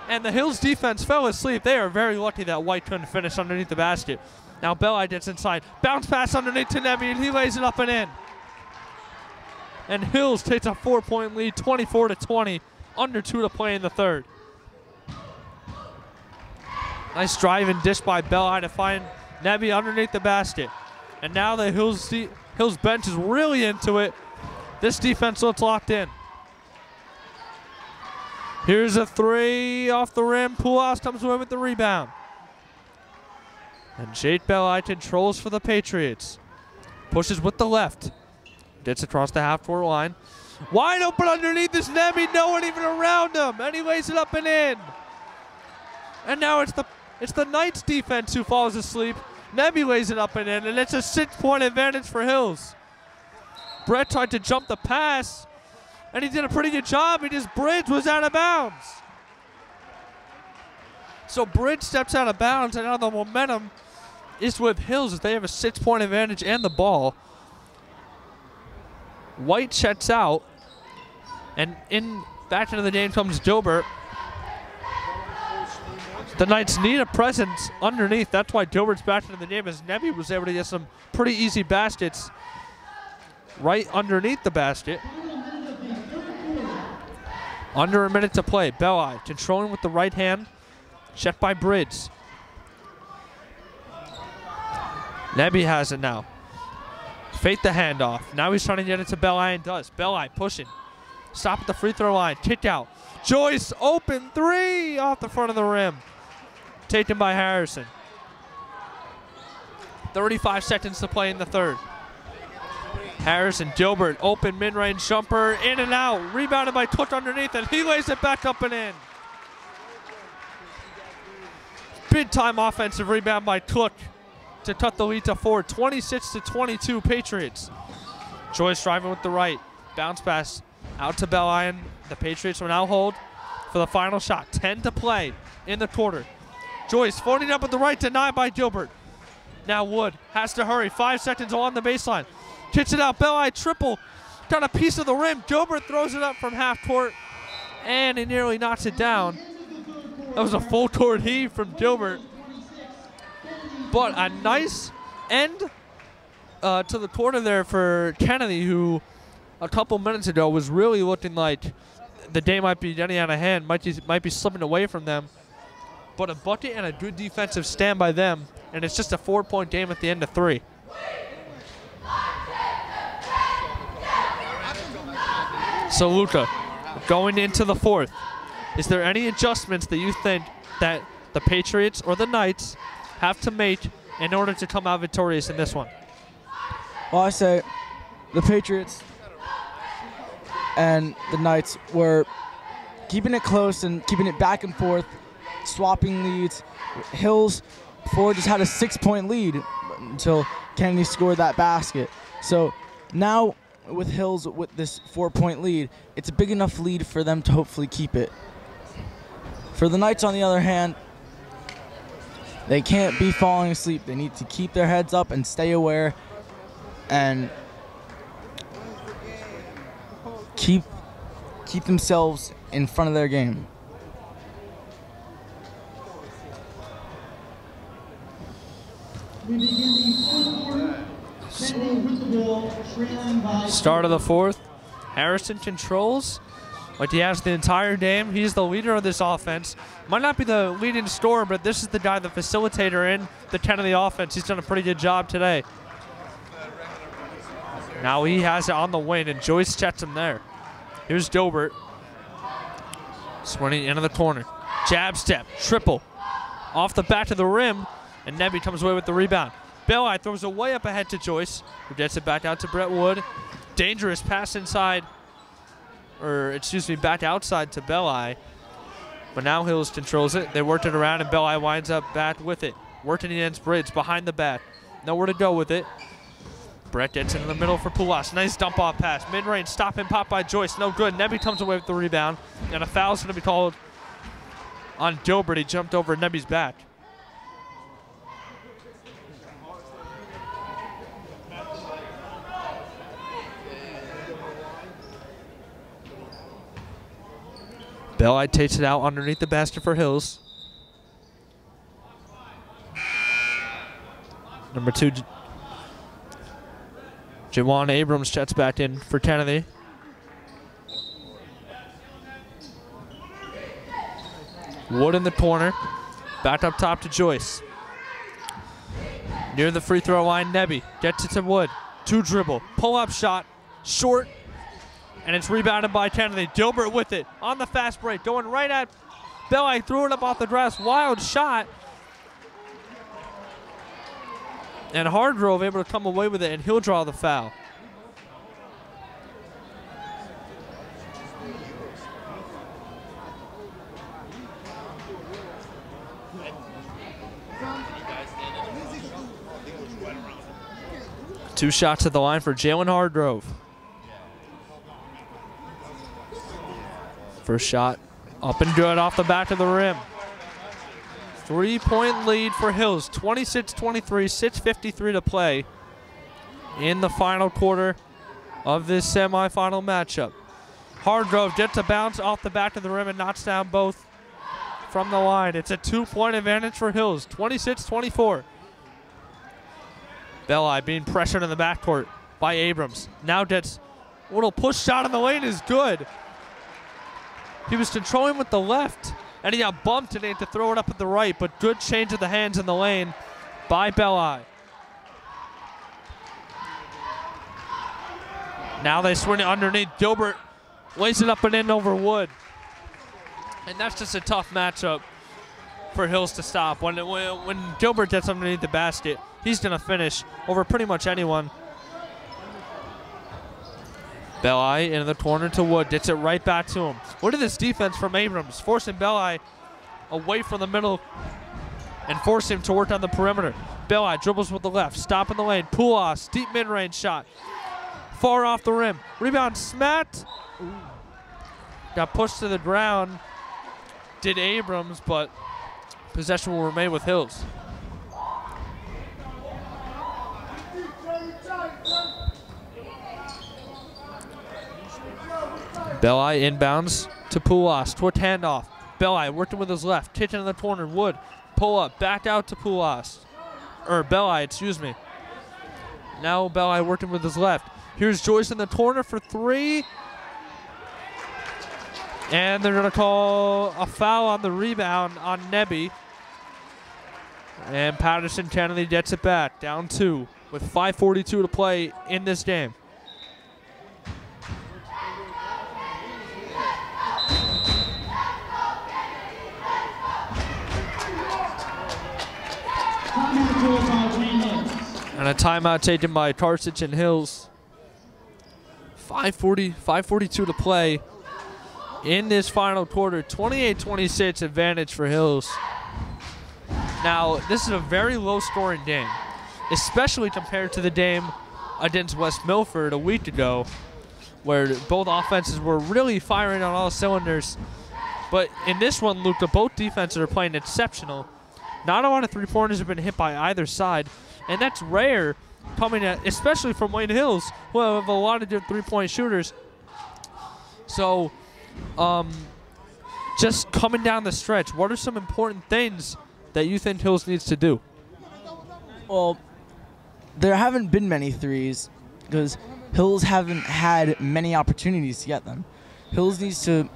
And the Hills defense fell asleep. They are very lucky that White couldn't finish underneath the basket. Now Belli gets inside. Bounce pass underneath to Nebby, and he lays it up and in. And Hills takes a 4-point lead, 24-20, under 2 to play in the third. Nice drive and dish by Belli to find Nebby underneath the basket. And now the Hills bench is really into it. This defense looks locked in. Here's a three off the rim. Poulos comes away with the rebound. And Jake Belli controls for the Patriots. Pushes with the left. Gets across the half-court line. Wide open underneath is Nebby. No one even around him. And he lays it up and in. And now it's the Knights defense who falls asleep. Nebby lays it up and in. And it's a 6-point advantage for Hills. Brett tried to jump the pass. And he did a pretty good job. Bridge was out of bounds. So Bridge steps out of bounds, and now the momentum is with Hills as they have a 6-point advantage and the ball. White checks out, and back into the game comes Gilbert. The Knights need a presence underneath. That's why Gilbert's back into the game, as Nebby was able to get some pretty easy baskets right underneath the basket. Under a minute to play. Belli controlling with the right hand. Checked by Briggs. Nebby has it now. Fake the handoff. Now he's trying to get it to Belli and does. Belli pushing. Stop at the free throw line. Kick out. Joyce open three off the front of the rim. Taken by Harrison. 35 seconds to play in the third. Harrison, Gilbert, open mid-range jumper, in and out. Rebounded by Cook underneath, and he lays it back up and in. Big-time offensive rebound by Cook to cut the lead to 4. 26-22 Patriots. Joyce driving with the right. Bounce pass out to Belli. The Patriots will now hold for the final shot. 10 to play in the quarter. Joyce floating up with the right, denied by Gilbert. Now Wood has to hurry. 5 seconds on the baseline. Kicks it out. Belli triple. Got a piece of the rim. Gilbert throws it up from half court, and he nearly knocks it down. That was a full court heave from Gilbert. But a nice end to the quarter there for Kennedy, who a couple minutes ago was really looking like the day might be getting out of hand, might be slipping away from them. But a bucket and a good defensive stand by them, and it's just a 4-point game at the end of 3. So Luca, going into the fourth, is there any adjustments that you think that the Patriots or the Knights have to make in order to come out victorious in this one? Well, I say the Patriots and the Knights were keeping it close and keeping it back and forth, swapping leads. Hills before just had a 6-point lead until Kennedy scored that basket. So now with Hills with this 4-point lead, it's a big enough lead for them to hopefully keep it. For the Knights, on the other hand, they can't be falling asleep. They need to keep their heads up and stay aware and keep themselves in front of their game. We begin the fourth quarter. Kennedy with the ball, trailing by Start of the fourth. Harrison controls like he has the entire game. He's the leader of this offense. Might not be the leading scorer, but this is the guy, the facilitator in the Kennedy offense. He's done a pretty good job today. Now he has it on the wing, and Joyce checks him there. Here's Gilbert. Swinging into the corner. Jab step, triple. Off the back of the rim, and Nebby comes away with the rebound. Belli throws it way up ahead to Joyce, who gets it back out to Brett Wood. Dangerous pass inside, or excuse me, back outside to Belli. But now Hills controls it. They worked it around, and Belli winds up back with it. Working against Bridge behind the back. Nowhere to go with it. Brett gets it in the middle for Pulas. Nice dump off pass. Mid-range stop and pop by Joyce. No good. Nebby comes away with the rebound. And a foul's going to be called on Gilbert. He jumped over Nebby's back. Belli takes it out underneath the basket for Hills. Number 2, Jawan Abrams checks back in for Kennedy. Wood in the corner. Back up top to Joyce. Near the free throw line, Nebby gets it to Wood. 2 dribble. Pull-up shot. Short. And it's rebounded by Kennedy. Gilbert with it on the fast break. Going right at Belli. Threw it up off the glass. Wild shot. And Hardgrove able to come away with it, and he'll draw the foul. Two shots at the line for Jalen Hardgrove. First shot up and good off the back of the rim. 3-point lead for Hills, 26-23, 6:53 to play in the final quarter of this semifinal matchup. Hardgrove gets a bounce off the back of the rim and knocks down both from the line. It's a 2-point advantage for Hills, 26-24. Belli being pressured in the backcourt by Abrams. Now gets a little push shot in the lane is good. He was controlling with the left, and he got bumped and he had to throw it up at the right, but good change of the hands in the lane by Belli. Now they swing it underneath. Gilbert lays it up and in over Wood. And that's just a tough matchup for Hills to stop. When Gilbert gets underneath the basket, he's going to finish over pretty much anyone. Belli in the corner to Wood, gets it right back to him. Look at this defense from Abrams, forcing Belli away from the middle and force him to work on the perimeter. Belli dribbles with the left, stop in the lane. Pulas, deep mid-range shot. Far off the rim. Rebound smacked. Got pushed to the ground. Did Abrams, but possession will remain with Hills. Belli inbounds to Pulas. Toward handoff. Belli working with his left. Kitchen in the corner. Wood. Pull up. Back out to Pulas. Or Belli, excuse me. Now Belli working with his left. Here's Joyce in the corner for 3. And they're going to call a foul on the rebound on Nebby. And Paterson Kennedy gets it back. Down 2 with 5:42 to play in this game. And a timeout taken by Tarsich and Hills. 5:42 to play in this final quarter. 28-26 advantage for Hills. Now, this is a very low-scoring game, especially compared to the game against West Milford a week ago, where both offenses were really firing on all cylinders. But in this one, Luca, both defenses are playing exceptional. Not a lot of three-pointers have been hit by either side, and that's rare coming at, especially from Wayne Hills, who have a lot of good three-point shooters. So, just coming down the stretch, what are some important things that you think Hills needs to do? Well, there haven't been many threes because Hills haven't had many opportunities to get them. Hills needs to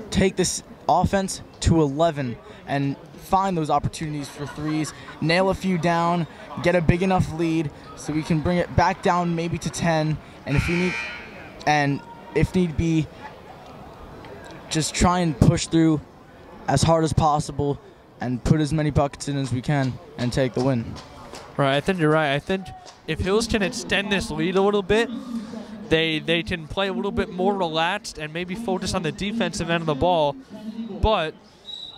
take this offense to 11 and find those opportunities for threes, nail a few down, get a big enough lead so we can bring it back down maybe to 10, and if need be, just try and push through as hard as possible and put as many buckets in as we can and take the win. Right, I think you're right. I think if Hills can extend this lead a little bit, they can play a little bit more relaxed and maybe focus on the defensive end of the ball. But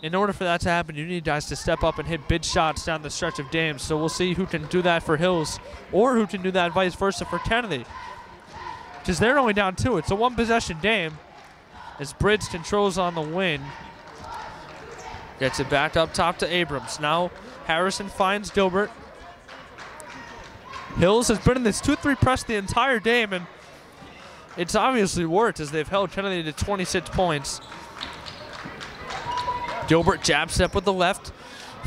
in order for that to happen, you need guys to step up and hit big shots down the stretch of games. So we'll see who can do that for Hills or who can do that vice versa for Kennedy. Because they're only down 2. It's a one-possession game as Bridge controls on the win. Gets it back up top to Abrams. Now Harrison finds Gilbert. Hills has been in this 2-3 press the entire game, and it's obviously worked as they've held Kennedy to 26 points. Gilbert jab step with the left.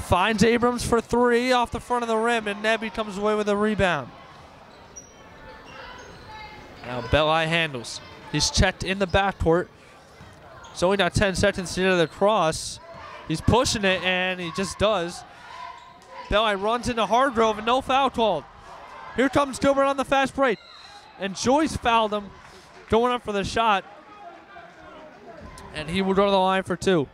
Finds Abrams for 3 off the front of the rim, and Nebby comes away with a rebound. Now Belli handles. He's checked in the backcourt. It's only got 10 seconds to get to the cross. He's pushing it, and he just does. Belli runs into Hargrove, and no foul called. Here comes Gilbert on the fast break. And Joyce fouled him, going up for the shot. And he will go to the line for 2.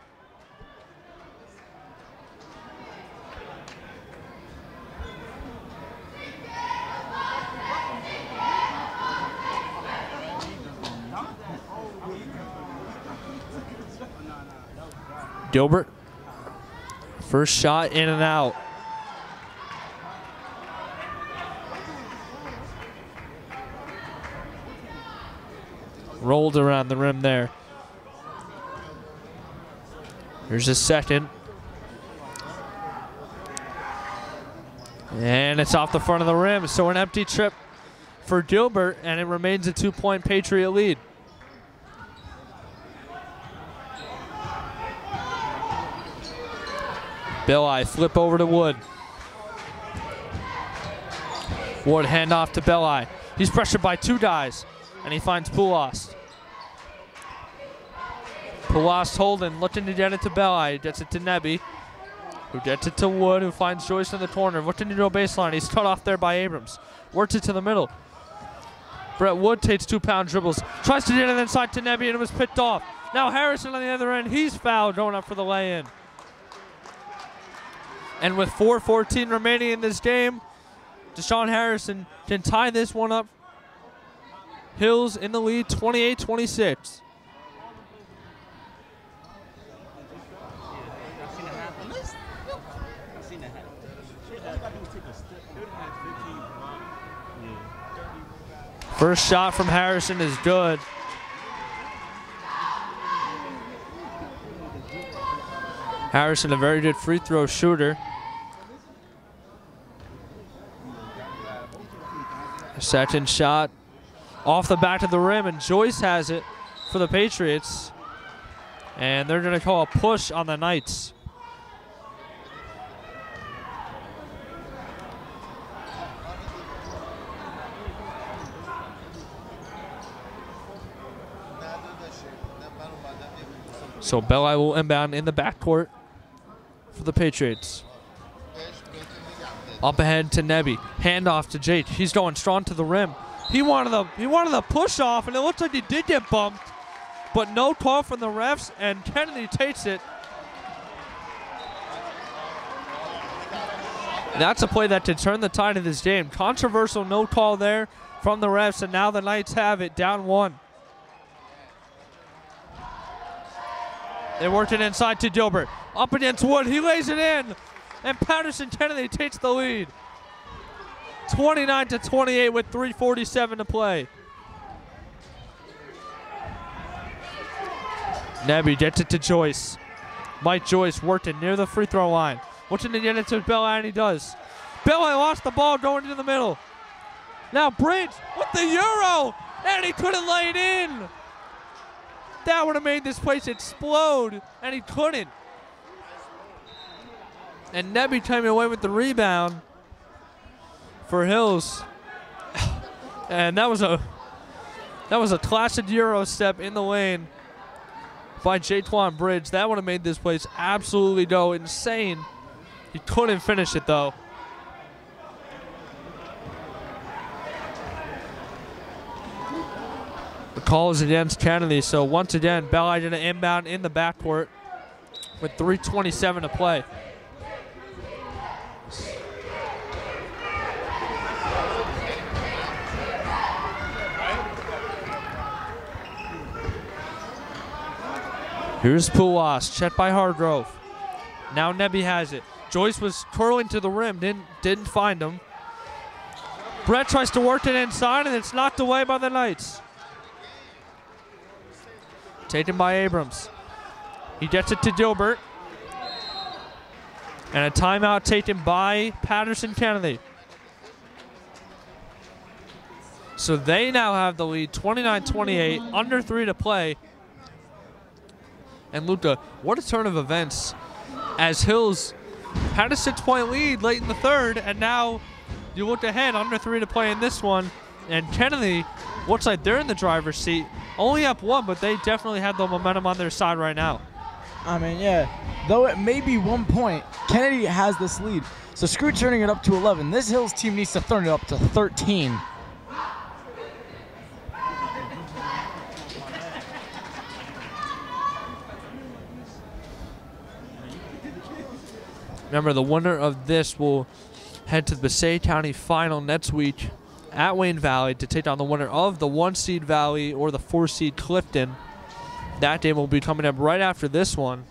Gilbert, first shot in and out. Rolled around the rim there. Here's a second. And it's off the front of the rim, so an empty trip for Gilbert, and it remains a 2-point Patriot lead. Belli flip over to Wood. Wood hand off to Belli. He's pressured by 2 guys, and he finds Poulos. Poulos holding, looking to get it to Belli. Gets it to Nebby, who gets it to Wood, who finds Joyce in the corner. Looking to go baseline. He's cut off there by Abrams. Works it to the middle. Brett Wood takes 2-pound dribbles. Tries to get it inside to Nebby, and it was picked off. Now Harrison on the other end. He's fouled, going up for the lay-in. And with 4:14 remaining in this game, Deshaun Harrison can tie this one up. Hills in the lead, 28-26. First shot from Harrison is good. Harrison, a very good free throw shooter. Second shot off the back of the rim, and Joyce has it for the Patriots. And they're going to call a push on the Knights. So Belli will inbound in the backcourt for the Patriots. Up ahead to Nebby. Handoff to Jake. He's going strong to the rim. He wanted the push off, and it looks like he did get bumped, but no call from the refs, and Kennedy takes it. That's a play that could turn the tide of this game. Controversial no call there from the refs, and now the Knights have it, down 1. They worked it inside to Gilbert. Up against Wood. He lays it in. And Paterson Kennedy takes the lead. 29-28 with 3:47 to play. Nebby gets it to Joyce. Mike Joyce working near the free throw line. Looking to get it to Belli, and he does. Belli lost the ball going into the middle. Now Bridge with the Euro, and he couldn't lay it in. That would have made this place explode, and he couldn't. And Nebby coming away with the rebound for Hills. And that was a classic Euro step in the lane by Jaquan Bridge. That would have made this place absolutely go insane. He couldn't finish it though. The call is against Kennedy, so once again, Belli going to inbound in the backcourt with 3:27 to play. Here's Pulas, checked by Hargrove. Now Nebby has it. Joyce was curling to the rim, didn't find him. Brett tries to work it inside, and it's knocked away by the Knights. Taken by Abrams. He gets it to Dilbert. And a timeout taken by Paterson Kennedy. So they now have the lead, 29-28, under 3 to play. And Luca, what a turn of events as Hills had a 6-point lead late in the third, and now you look ahead, under 3 to play in this one. And Kennedy looks like they're in the driver's seat. Only up 1, but they definitely have the momentum on their side right now. I mean, yeah, though it may be 1 point, Kennedy has this lead. So screw turning it up to 11. This Hills team needs to turn it up to 13. Remember, the winner of this will head to the Passaic County final next week at Wayne Valley to take on the winner of the 1-seed Valley or the 4-seed Clifton. That game will be coming up right after this one.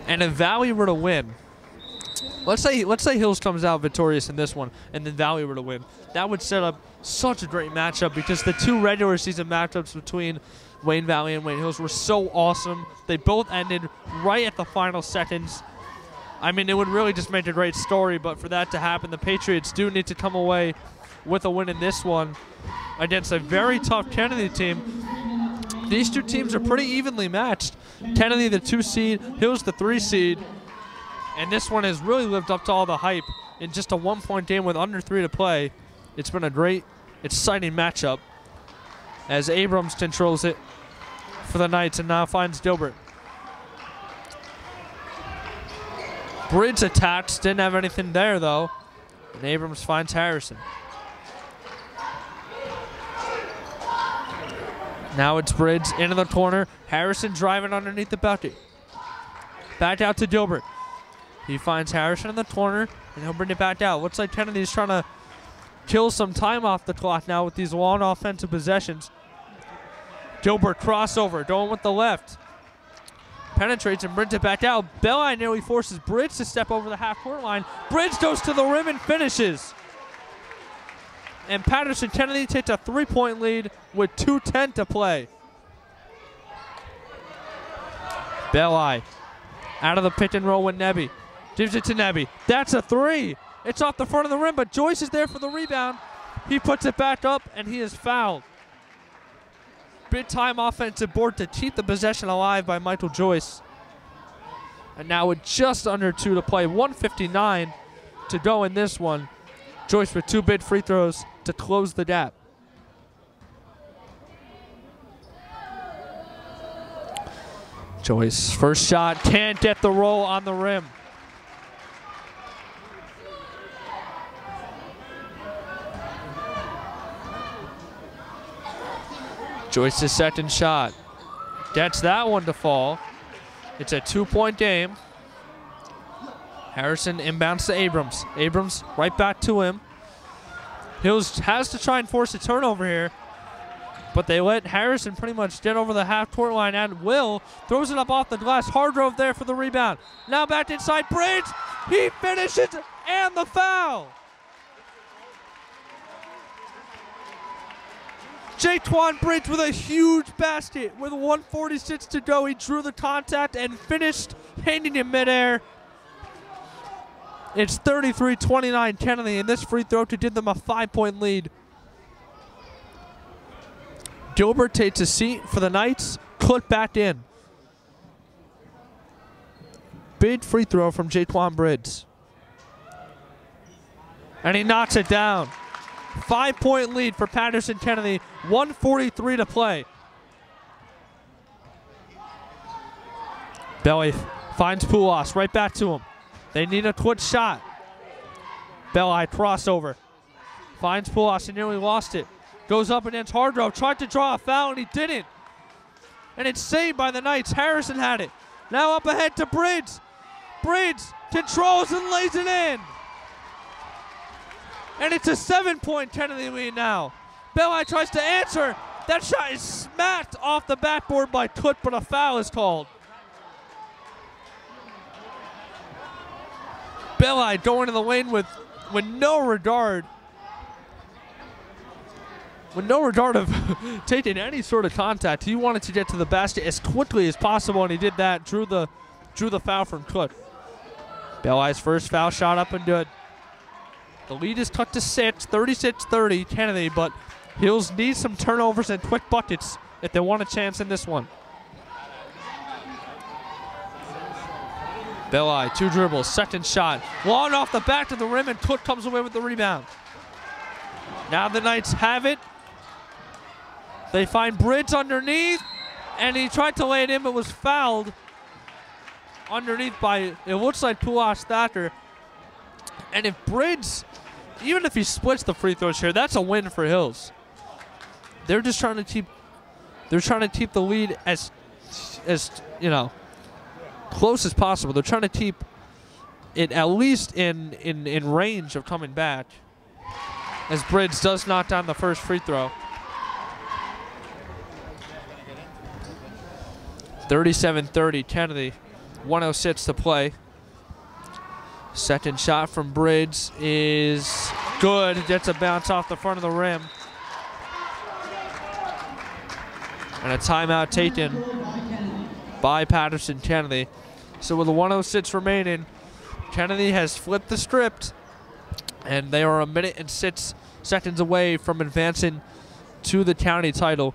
And if Valley were to win, let's say Hills comes out victorious in this one, and then Valley were to win, that would set up such a great matchup because the 2 regular season matchups between Wayne Valley and Wayne Hills were so awesome. They both ended right at the final seconds. I mean, it would really just make a great story, but for that to happen, the Patriots do need to come away with a win in this one against a very tough Kennedy team. These 2 teams are pretty evenly matched. Kennedy the 2-seed, Hills the 3-seed, and this one has really lived up to all the hype in just a 1-point game with under 3 to play. It's been a great, exciting matchup as Abrams controls it for the Knights and now finds Dilbert. Bridge attacks, didn't have anything there though, and Abrams finds Harrison. Now it's Bridge into the corner. Harrison driving underneath the bucket. Back out to Dilbert. He finds Harrison in the corner, and he'll bring it back out. Looks like Kennedy's trying to kill some time off the clock now with these long offensive possessions. Dilbert crossover, going with the left. Penetrates and brings it back out. Belli nearly forces Bridge to step over the half-court line. Bridge goes to the rim and finishes. And Paterson Kennedy takes a 3-point lead with 2:10 to play. Belli out of the pick and roll with Nebby. Gives it to Nebby. That's a 3. It's off the front of the rim, but Joyce is there for the rebound. He puts it back up, and he is fouled. Big-time offensive board to keep the possession alive by Michael Joyce. And now with just under 2 to play, 1:59 to go in this one. Joyce with 2 big free throws to close the gap. Joyce, first shot, can't get the roll on the rim. Joyce's second shot. Gets that one to fall. It's a 2-point game. Harrison inbounds to Abrams. Abrams right back to him. Hills has to try and force a turnover here, but they let Harrison pretty much get over the half-court line and will. Throws it up off the glass. Hargrove there for the rebound. Now back inside. Bridge. He finishes and the foul. Jaquan Bridge with a huge basket with 1:46 to go. He drew the contact and finished hanging in midair. It's 33-29 Kennedy, and this free throw to give them a 5-point lead. Gilbert takes a seat for the Knights. Click back in. Big free throw from Jaquan Bridge. And he knocks it down. 5-point lead for Paterson Kennedy. 1:43 to play. Belli finds Pulas right back to him. They need a quick shot. Belli crossover. Finds Pulas and nearly lost it. Goes up against Hargrove. Tried to draw a foul and he didn't. And it's saved by the Knights. Harrison had it. Now up ahead to Bridge. Bridge controls and lays it in. And it's a 7-point Kennedy lead now. Belli tries to answer. That shot is smacked off the backboard by Tut, but a foul is called. Belli going to the lane with no regard. With no regard of taking any sort of contact. He wanted to get to the basket as quickly as possible, and he did that. Drew the foul from Tut. Belli's first foul shot up and good. The lead is cut to 6, 36-30, Kennedy, but Hills need some turnovers and quick buckets if they want a chance in this one. Belli, 2 dribbles, second shot. Long off the back of the rim, and Tut comes away with the rebound. Now the Knights have it. They find Bridge underneath, and he tried to lay it in, but was fouled underneath by, it looks like Pulas Thacker. And if Bridge, even if he splits the free throws here, that's a win for Hills. They're just trying to keep the lead as you know, close as possible. They're trying to keep it at least in range of coming back, as Bridge does knock down the first free throw. 37-30, Kennedy, 1:06 to play. Second shot from Bridge is good. Gets a bounce off the front of the rim. And a timeout taken by Paterson Kennedy. So with the 1:06 remaining, Kennedy has flipped the script, and they are 1 minute and 6 seconds away from advancing to the county title.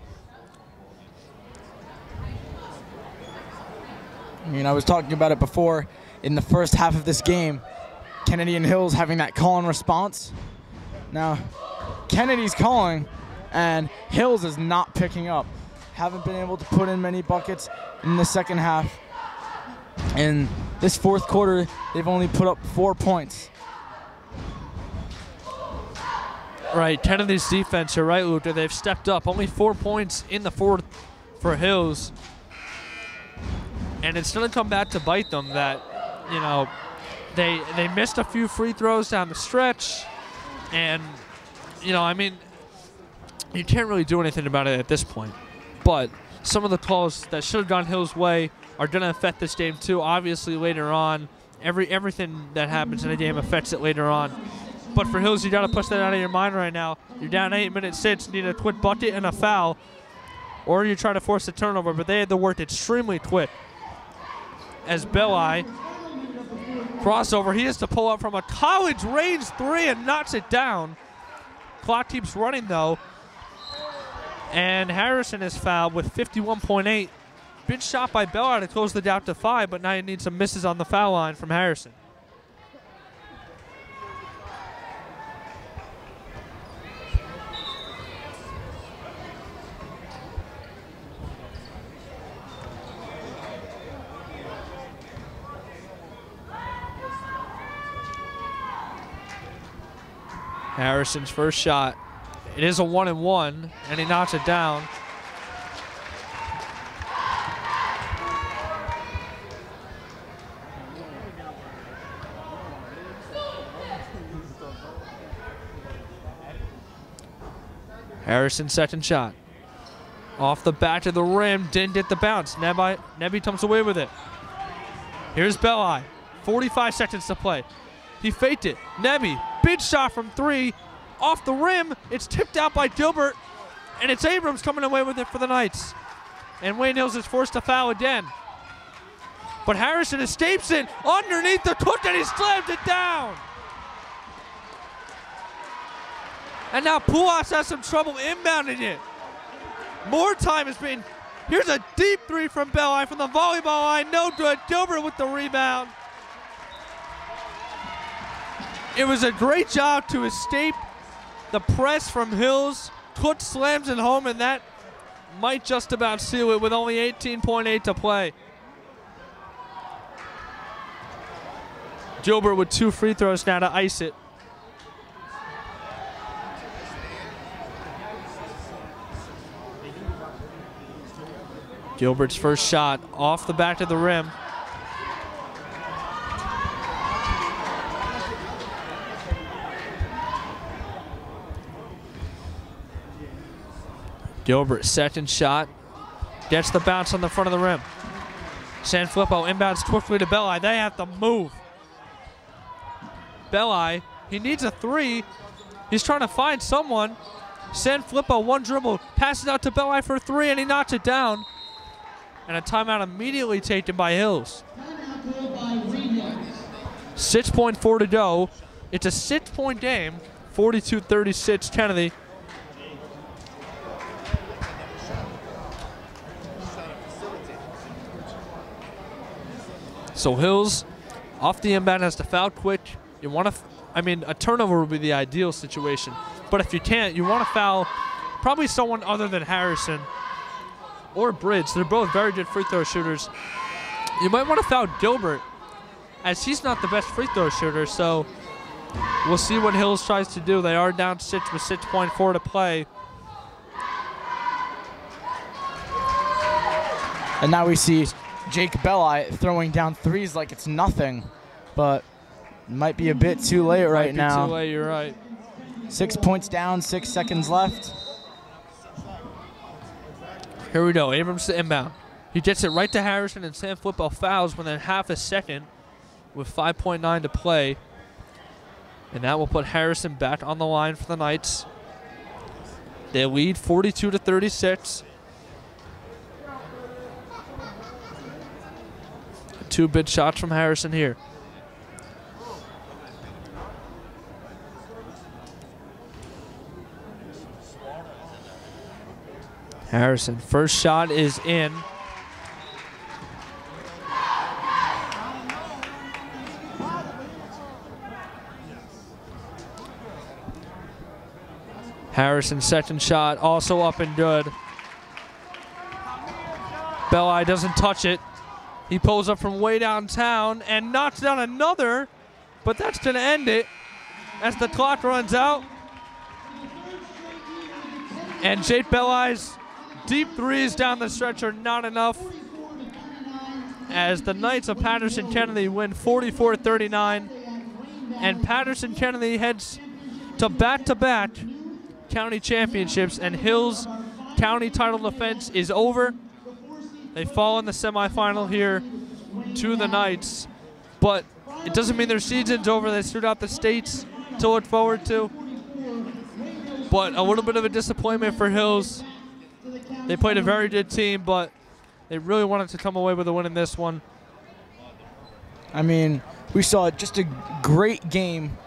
I mean, I was talking about it before. In the first half of this game, Kennedy and Hills having that call and response. Now, Kennedy's calling, and Hills is not picking up. Haven't been able to put in many buckets in the second half. In this fourth quarter, they've only put up 4 points. Right, Kennedy's defense, you're right, Luca. They've stepped up. Only 4 points in the fourth for Hills. And it's going to come back to bite them that, you know, they missed a few free throws down the stretch. And, you know, I mean, you can't really do anything about it at this point. But some of the calls that should have gone Hills' way are going to affect this game too. Obviously, later on, everything that happens in a game affects it later on. But for Hills, you got to push that out of your mind right now. You're down 8 minutes 6, need a quick bucket and a foul, or you try to force a turnover. But they had to work extremely quick. As Belli, crossover, he has to pull up from a college range 3 and knocks it down. Clock keeps running though. And Harrison is fouled with 51.8. Good shot by Belli to close the gap to 5, but now you need some misses on the foul line from Harrison. Harrison's first shot. It is a 1-and-1, and he knocks it down. Harrison's second shot. Off the back of the rim, didn't get the bounce. Nebby comes away with it. Here's Belli. 45 seconds to play. He faked it. Nebby, big shot from 3. Off the rim, it's tipped out by Gilbert, and it's Abrams coming away with it for the Knights. And Wayne Hills is forced to foul again. But Harrison escapes it underneath the hook, and he slams it down. And now Pulas has some trouble inbounding it. More time has been. Here's a deep 3 from Belli from the volleyball line. No good. Gilbert with the rebound. It was a great job to escape the press from Hills. Cook slams it home, and that might just about seal it with only 18.8 to play. Gilbert with 2 free throws now to ice it. Gilbert's first shot off the back of the rim. Gilbert, second shot. Gets the bounce on the front of the rim. Sanfilippo inbounds quickly to Belli. They have to move. Belli, he needs a three. He's trying to find someone. Sanfilippo, one dribble, passes out to Belli for a three, and he knocks it down. And a timeout immediately taken by Hills. 6.4 to go. It's a 6-point game. 42-36 Kennedy. So Hills off the inbound has to foul quick. You want to, a turnover would be the ideal situation. But if you can't, you want to foul probably someone other than Harrison or Bridge. They're both very good free throw shooters. You might want to foul Gilbert, as he's not the best free throw shooter. So we'll see what Hills tries to do. They are down 6 with 6.4 to play. And now we see Jake Belli throwing down threes like it's nothing, but might be a bit too late right now. Too late, you're right. 6 points down, 6 seconds left. Here we go, Abrams to inbound. He gets it right to Harrison, and Sanfilippo fouls within half a second with 5.9 to play. And that will put Harrison back on the line for the Knights. They lead 42-36. 2 big shots from Harrison here. Harrison, first shot is in. Harrison, second shot, also up and good. Belli doesn't touch it. He pulls up from way downtown and knocks down another, but that's going to end it as the clock runs out. And Jake Belli's deep threes down the stretch are not enough, as the Knights of Paterson-Kennedy win 44-39, and Paterson-Kennedy heads to back-to-back county championships, and Hills' county title defense is over. They fall in the semifinal here to the Knights, but it doesn't mean their season's over. They stood out the states to look forward to, but a little bit of a disappointment for Hills. They played a very good team, but they really wanted to come away with a win in this one. We saw just a great game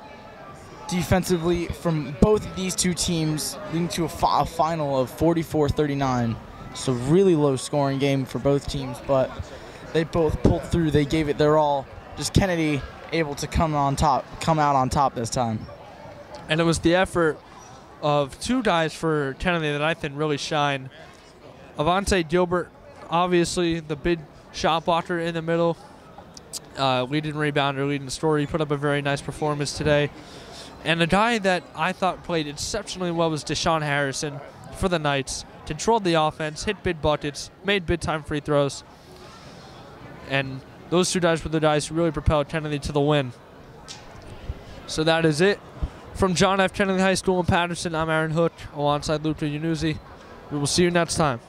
defensively from both of these two teams, leading to a final of 44-39. So really low scoring game for both teams, but they both pulled through. They gave it their all. Just Kennedy able to come out on top this time. And it was the effort of 2 guys for Kennedy that I think really shine. Avante Gilbert, obviously the big shot blocker in the middle, leading rebounder, leading scorer. He put up a very nice performance today. And the guy that I thought played exceptionally well was Deshaun Harrison for the Knights. Controlled the offense, hit big buckets, made big-time free throws. And those 2 guys were the guys who really propelled Kennedy to the win. So that is it. From John F. Kennedy High School in Paterson, I'm Aaron Hook, alongside Luca Yanuzzi. We will see you next time.